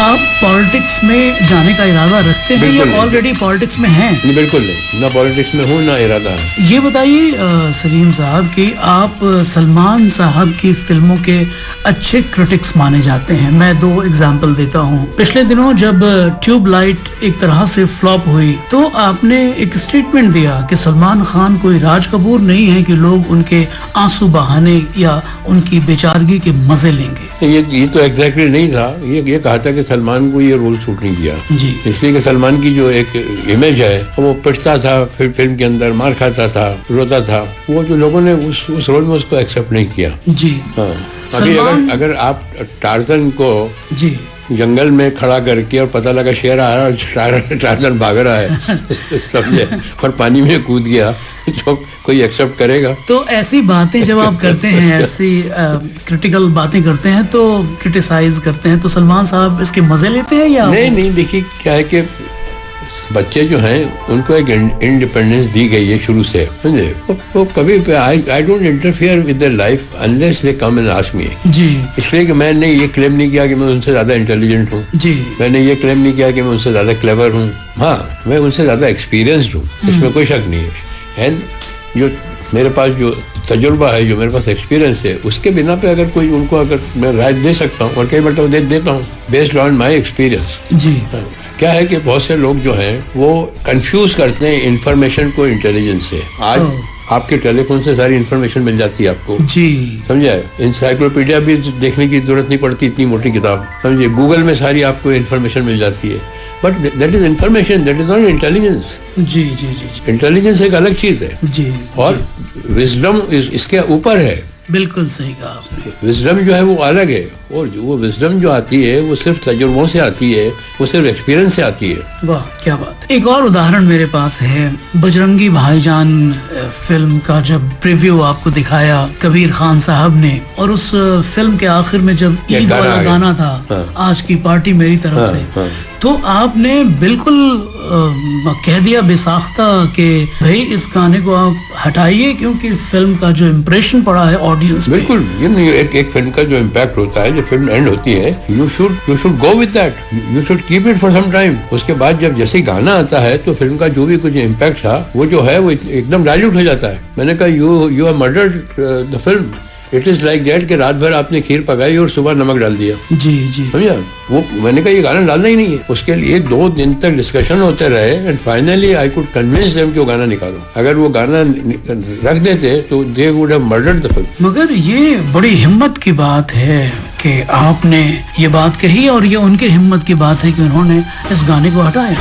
आप पॉलिटिक्स में जाने का इरादा रखते हैं या ऑलरेडी पॉलिटिक्स में हैं? नहीं, बिल्कुल नहीं, ना पॉलिटिक्स में हूँ ना इरादा है। ये बताइए सलीम साहब कि आप सलमान साहब की फिल्मों के अच्छे क्रिटिक्स माने जाते हैं। मैं 2 एग्जाम्पल देता हूँ। पिछले दिनों जब ट्यूबलाइट एक तरह से फ्लॉप हुई तो आपने एक स्टेटमेंट दिया कि सलमान खान कोई राज कपूर नहीं है कि लोग उनके आंसू बहाने या उनकी बेचारगी के मजे लेंगे। ये तो एग्जैक्टली नहीं था। ये कहा था कि सलमान को ये रोल सूट नहीं किया जी। इसलिए कि सलमान की जो एक इमेज है वो पिटता था, फिर फिल्म के अंदर मार खाता था, रोता था, वो जो लोगों ने उस रोल में उसको एक्सेप्ट नहीं किया। जी हाँ, अभी अगर आप टार्जन को जी जंगल में खड़ा करके और पता लगा शेर आ रहा है, टार्जन भाग रहा है समझे, और पानी में कूद गया, तो कोई एक्सेप्ट करेगा? तो ऐसी बातें जब आप करते हैं, ऐसी क्रिटिकल बातें करते हैं, तो क्रिटिसाइज करते हैं, तो सलमान साहब इसके मजे लेते हैं या? नहीं, देखिए क्या है कि बच्चे जो हैं उनको एक इंडिपेंडेंस दी गई है शुरू से, समझे। वो कभी I don't interfere with their life unless they come and ask me. जी। इसलिए कि मैंने ये क्लेम नहीं किया कि मैं उनसे ज्यादा इंटेलिजेंट हूँ। जी। मैंने ये क्लेम नहीं किया कि मैं उनसे ज्यादा क्लेवर हूँ। हाँ, मैं उनसे ज्यादा एक्सपीरियंस्ड हूँ, इसमें कोई शक नहीं है। एंड जो मेरे पास जो तजुर्बा है, जो मेरे पास एक्सपीरियंस है, उसके बिना पे अगर कोई उनको अगर मैं राय दे सकता हूँ, और कई बार तो देता हूँ बेस्ड ऑन माई एक्सपीरियंस। जी। क्या है कि बहुत से लोग जो हैं वो कंफ्यूज करते हैं इंफॉर्मेशन को इंटेलिजेंस से। आज आपके टेलीफोन से सारी इंफॉर्मेशन मिल जाती है आपको। जी। समझे, इंसाइक्लोपीडिया भी देखने की जरूरत नहीं पड़ती, इतनी मोटी किताब, समझे। गूगल में सारी आपको इंफॉर्मेशन मिल जाती है, but that is information, that is not intelligence. जी जी जी। इंटेलिजेंस एक अलग चीज है जी, और विजडम इसके ऊपर है। बिल्कुल सही कहा आपने। विजडम जो है वो अलग है, और वो विजडम जो आती है वो सिर्फ तजुर्बों से आती है, वो सिर्फ एक्सपीरियंस से आती है। वाह क्या बात। एक और उदाहरण मेरे पास है, बजरंगी भाईजान फिल्म का जब प्रीव्यू आपको दिखाया कबीर खान साहब ने, और उस फिल्म के आखिर में जब ईद वाला गाना था, हाँ। आज की पार्टी मेरी तरफ हाँ, से हाँ। तो आपने बिल्कुल कह दिया बेसाख्ता कि भाई इस गाने को आप हटाइए, क्योंकि फिल्म का जो इम्प्रेशन पड़ा है ऑडियंस। बिल्कुल, एक फिल्म का जो इम्पैक्ट होता है, फिल्म एंड होती है, you should go with that, you should keep it for some time. उसके बाद जब जैसे गाना आता है तो फिल्म का जो भी कुछ इम्पैक्ट था वो जो है वो एकदम डाइल्यूट हो जाता है। मैंने कहा you have murdered the film. It is like that कि रात भर आपने खीर पकाई और सुबह नमक डाल दिया। जी जी। समझा, वो मैंने कहा ये गाना डालना ही नहीं है। उसके लिए 2 दिन तक डिस्कशन होते रहे, and finally I could convince them कि वो गाना निकालो। अगर वो गाना रख देते तो they would have murdered the film. मगर ये बड़ी हिम्मत की बात है कि आपने ये बात कही, और ये उनकी हिम्मत की बात है कि उन्होंने इस गाने को हटाया,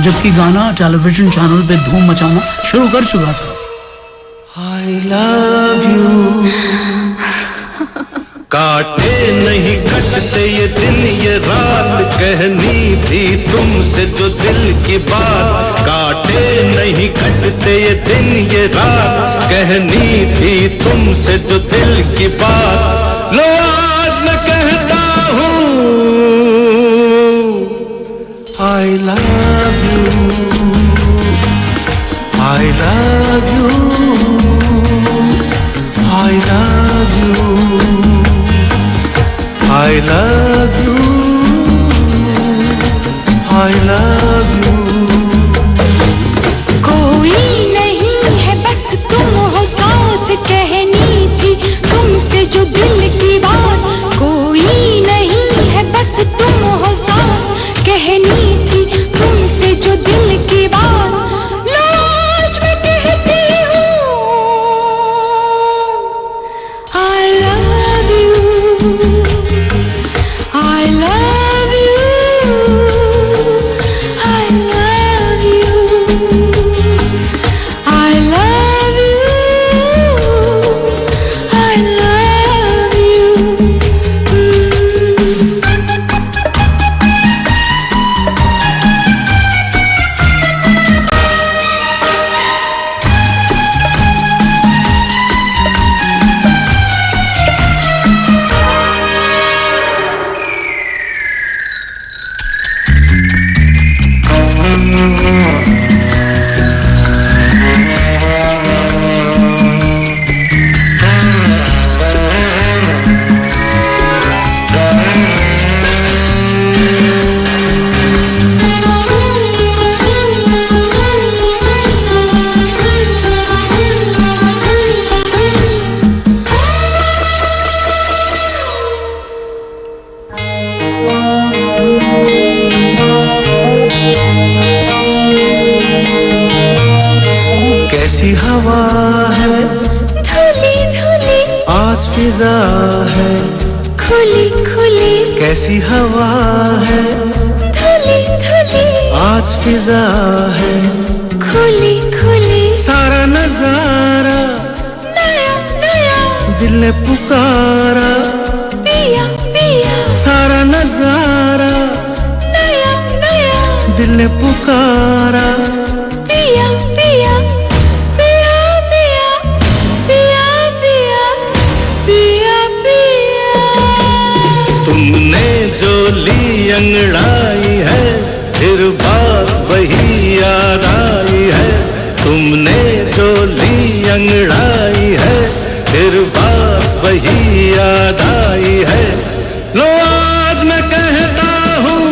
जबकि गाना टेलीविजन चैनल पे धूम मचाना शुरू कर चुका था। I love you। काटे नहीं कटते ये दिन ये रात, कहनी थी तुमसे जो दिल की बात। काटे नहीं कटते ये दिन ये रात, कहनी थी तुमसे जो दिल की बात। लो आज मैं कहता हूँ I love you, I love you, I love you, I love you, I love you। कोई नहीं है बस तुम हो साथ, कहनी थी तुमसे जो दिल की बात। कोई नहीं है बस तुम हो साथ, कहनी थी तुमसे जो दिल की बात। लाज में कहती हूँ I love you, I love you, I love you, I love you, I love you। कैसी हवा है धुली धुली, आज फिजा है खुली खुली कैसी हवा है, धुली धुली आज फिजा है, खुली खुली सारा नजारा नया नया दिल ने पुकारा, पिया पिया सारा नजारा नया नया दिल ने पुकारा, पिया पिया पिया पिया पिया पिया पिया पिया। तुमने जो ली अंगड़ाई है, फिर बात वही याद आई है। तुमने जो ली अंगड़ाई है, फिर बात वही याद आई है। लो आज मैं कहता हूँ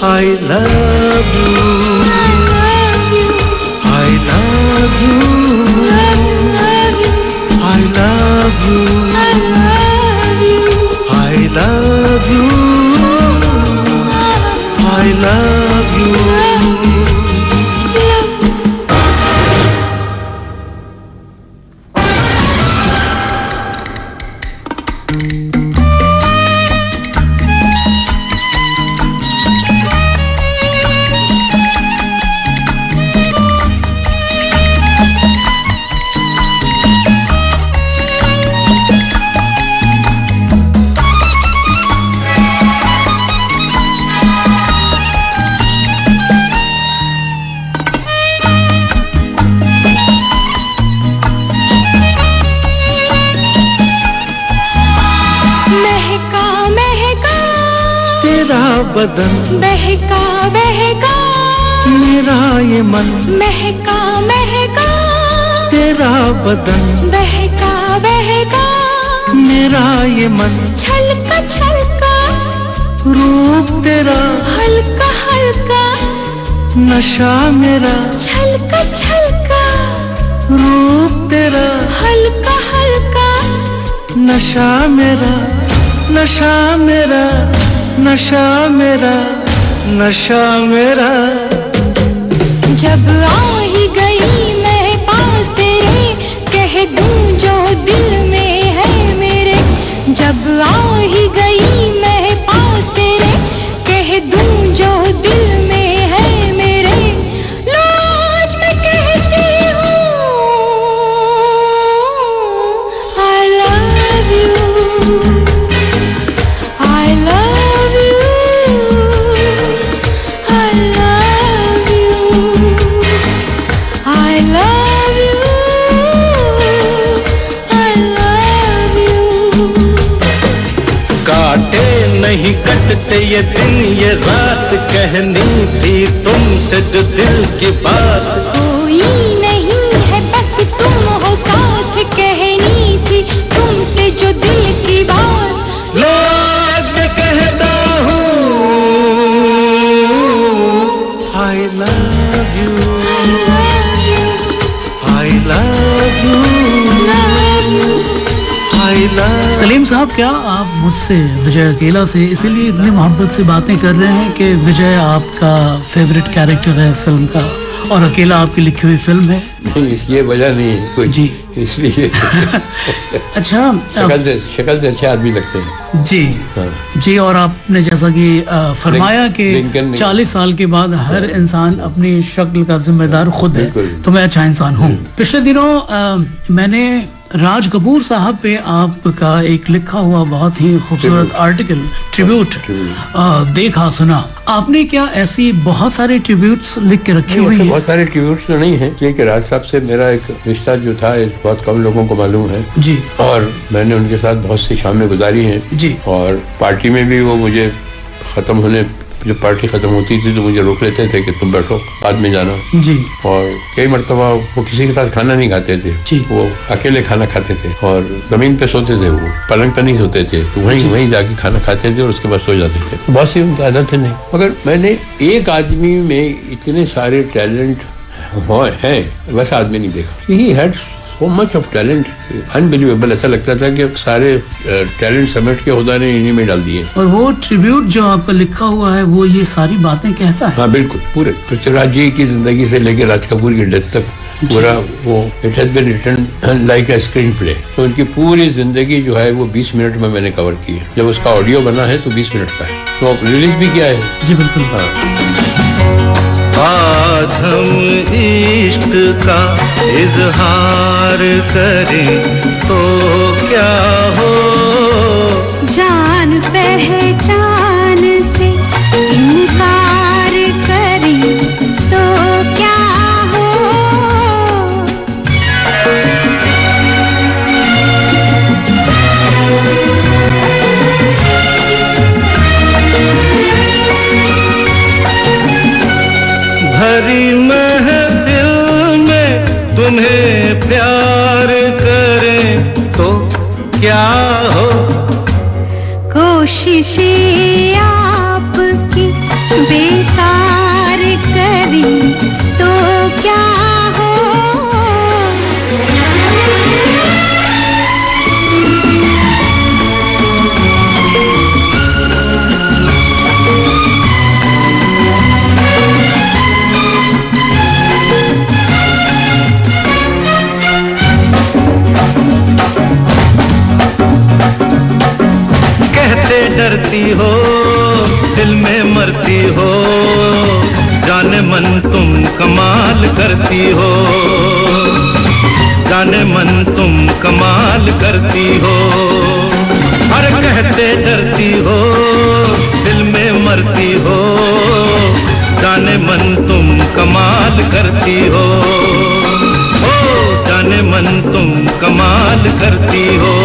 I love you, I love you, I love you, I love you, I love you. महका महका तेरा बदन बहका बहका मेरा ये मन, महका महका तेरा बदन बहका बहका मेरा ये मन, छलका छलका रूप तेरा हल्का हल्का नशा मेरा, छलका छलका रूप तेरा हल्का हल्का नशा मेरा, नशा मेरा, नशा मेरा, नशा मेरा। जब आ ही गई मैं पास तेरे, कह दूं जो दिल में है मेरे। जब आ ही गई मैं पास तेरे, कह दूं जो दिल में है मेरे। लो आज मैं कहती हूँ I love you, I love you, I love you, I love you, I love you। काटे नहीं कटते ये दिन ये रात, कहनी थी तुमसे जो दिल की बात। कोई नहीं है बस तुम हो साथ, कहनी थी तुमसे जो दिल की बात। लो आज मैं कहता हूँ I love you, I love you, I love। Salim साहब, क्या आप मुझसे विजय अकेला से इसीलिए इतनी मोहब्बत से बातें कर रहे हैं कि विजय आपका फेवरेट कैरेक्टर है फिल्म का और अकेला आपकी लिखी हुई फिल्म है? नहीं, इसलिए वजह नहीं है कोई जी, इसलिए अच्छा, शक्ल से अच्छे आदमी लगते हैं जी। हाँ। जी, और आपने जैसा कि फरमाया कि 40 साल के बाद हर इंसान अपनी शक्ल का जिम्मेदार खुद है, तो मैं अच्छा इंसान हूँ। पिछले दिनों मैंने राज कपूर साहब पे आपका एक लिखा हुआ बहुत ही खूबसूरत आर्टिकल, ट्रिब्यूट देखा सुना। आपने क्या ऐसी बहुत सारे ट्रिब्यूट्स लिख के रखे हुए हैं? बहुत सारे ट्रिब्यूट्स तो नहीं है, क्योंकि राज साहब से मेरा एक रिश्ता जो था बहुत कम लोगों को मालूम है जी, और मैंने उनके साथ बहुत सी शामें गुजारी हैं जी, और पार्टी में भी वो मुझे खत्म होने, जब पार्टी खत्म होती थी तो मुझे रोक लेते थे कि तुम बैठो, बाद में जाना जी। और कई मरतबा वो किसी के साथ खाना नहीं खाते थे जी, वो अकेले खाना खाते थे और जमीन पे सोते थे, वो पलंग पे नहीं सोते थे, तो वहीं जाके खाना खाते थे और उसके बाद सो जाते थे। बहुत सी उनकी आदत नहीं, मगर मैंने एक आदमी में इतने सारे टैलेंट हैं वैसा आदमी नहीं देखा। He had so much of talent, unbelievable। ऐसा लगता था कि सारे टैलेंट समेट के खुदा ने इन्हीं में डाल दिए। और वो ट्रिब्यूट जो आपका लिखा हुआ है वो ये सारी बातें कहता है? हाँ बिल्कुल, पूरे पृथ्वीराज जी की जिंदगी से लेकर राज कपूर की डेथ तक पूरा वो it has been written like a screenplay. तो उनकी पूरी जिंदगी जो है वो 20 मिनट में मैंने कवर की है। जब उसका ऑडियो बना है तो 20 मिनट का है, तो रिलीज भी किया है। जी बिल्कुल। आज हम इश्क का इजहार करें तो क्या हो, जान पहचान से इनकार करें तो क्या हो। भरी महफिल में तुम्हें प्यार करें तो क्या हो, कोशिशें आपकी बेकार करें तो क्या हो। डरती हो दिल में मरती हो, जाने मन तुम कमाल करती हो, जाने मन तुम कमाल करती हो। हर कहते डरती हो दिल में मरती हो, जाने मन तुम कमाल करती हो, ओ जाने मन तुम कमाल करती हो।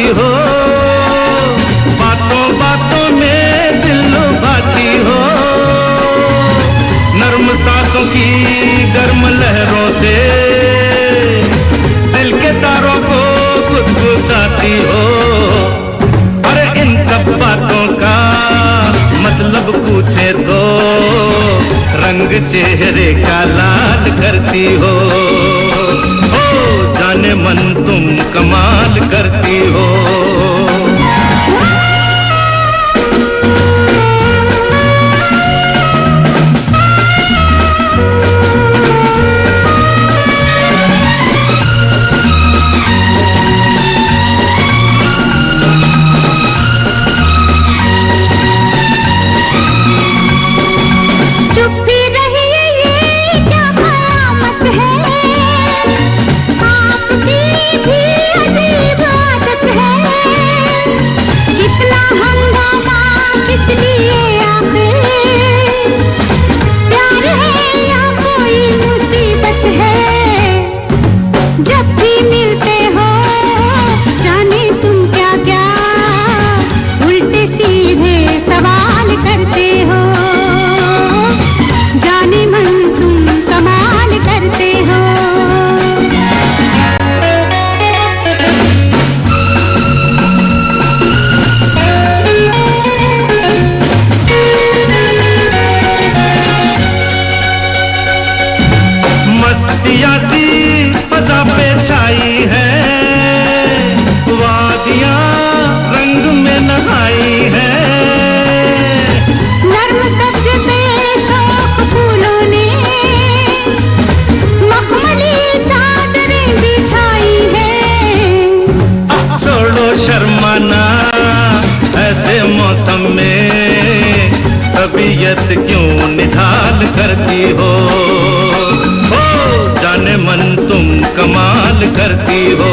हो बातों बातों में दिल लुभाती हो, नर्म सांसों की गर्म लहरों से दिल के तारों को गुदगुदाती हो। अरे इन सब बातों का मतलब पूछे तो रंग चेहरे का लाल करती हो, जाने मन तुम कमाल करती हो। तबीयत क्यों निढाल करती हो, जाने मन तुम कमाल करती हो।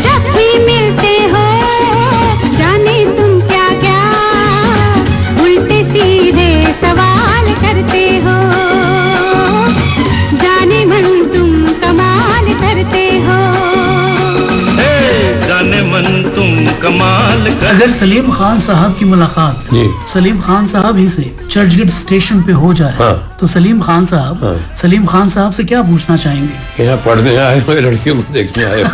जब भी मिलते हो जाने तुम क्या क्या उल्टे सीधे सवाल करते हो, जाने मन तुम कमाल करते हो, जाने मन तुम कमाल करते। अगर सलीम खान साहब की मुलाकात सलीम खान साहब ही से चर्चगेट स्टेशन पे हो जाए तो सलीम खान साहब से क्या पूछना चाहेंगे? यहाँ पढ़ने आए हो लड़कियों को देखने आए हो?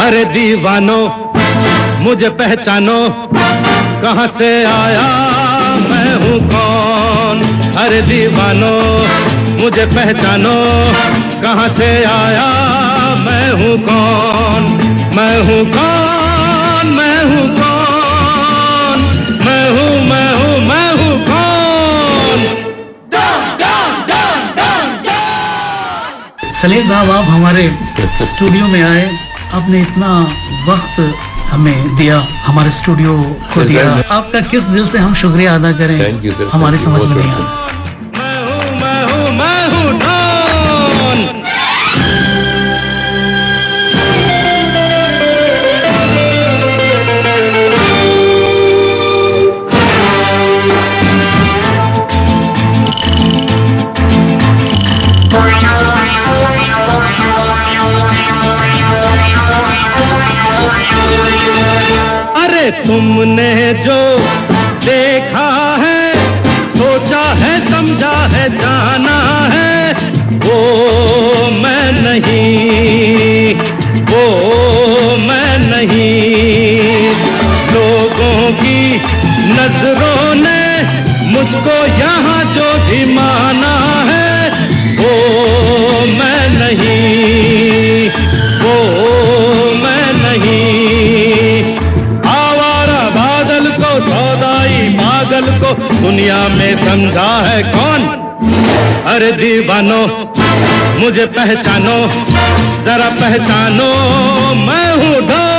अरे दीवानो मुझे पहचानो, कहां से आया मैं हूं कौन। अरे दीवानो मुझे पहचानो, कहां से आया मैं हूं कौन। मैं हूं कौन, मैं हूं कौन, मैं हूं, मैं हूं, मैं हूं कौन। सलीम साहब, आप हमारे स्टूडियो में आए, आपने इतना वक्त हमें दिया, हमारे स्टूडियो को दिया, आपका किस दिल से हम शुक्रिया अदा करें, हमारी समझ में नहीं आता। तुमने जो देखा है, सोचा है, समझा है, जाना है, वो मैं नहीं, वो मैं नहीं। लोगों की नजरों ने मुझको यहाँ जो भी माना है, वो मैं नहीं, वो मैं नहीं। सौदाई पागल को दुनिया में समझा है कौन। अरे दीवानो मुझे पहचानो, जरा पहचानो, मैं हूं डॉन।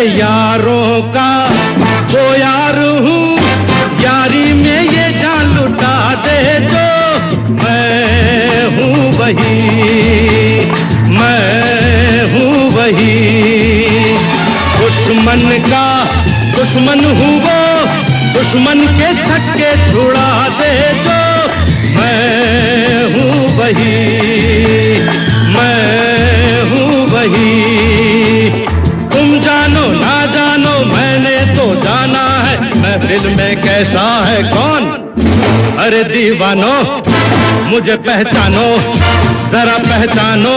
यारों का वो यार हूँ, यारी में ये जान लुटा दे जो मैं हूँ वही, मैं हूँ वही। दुश्मन का दुश्मन हूँ वो, दुश्मन के छक्के छुड़ा दे जो मैं हूँ वही, मैं हूँ वही। तुम जानो ना जानो मैंने तो जाना है, महफिल में कैसा है कौन। अरे दीवानो मुझे पहचानो, जरा पहचानो,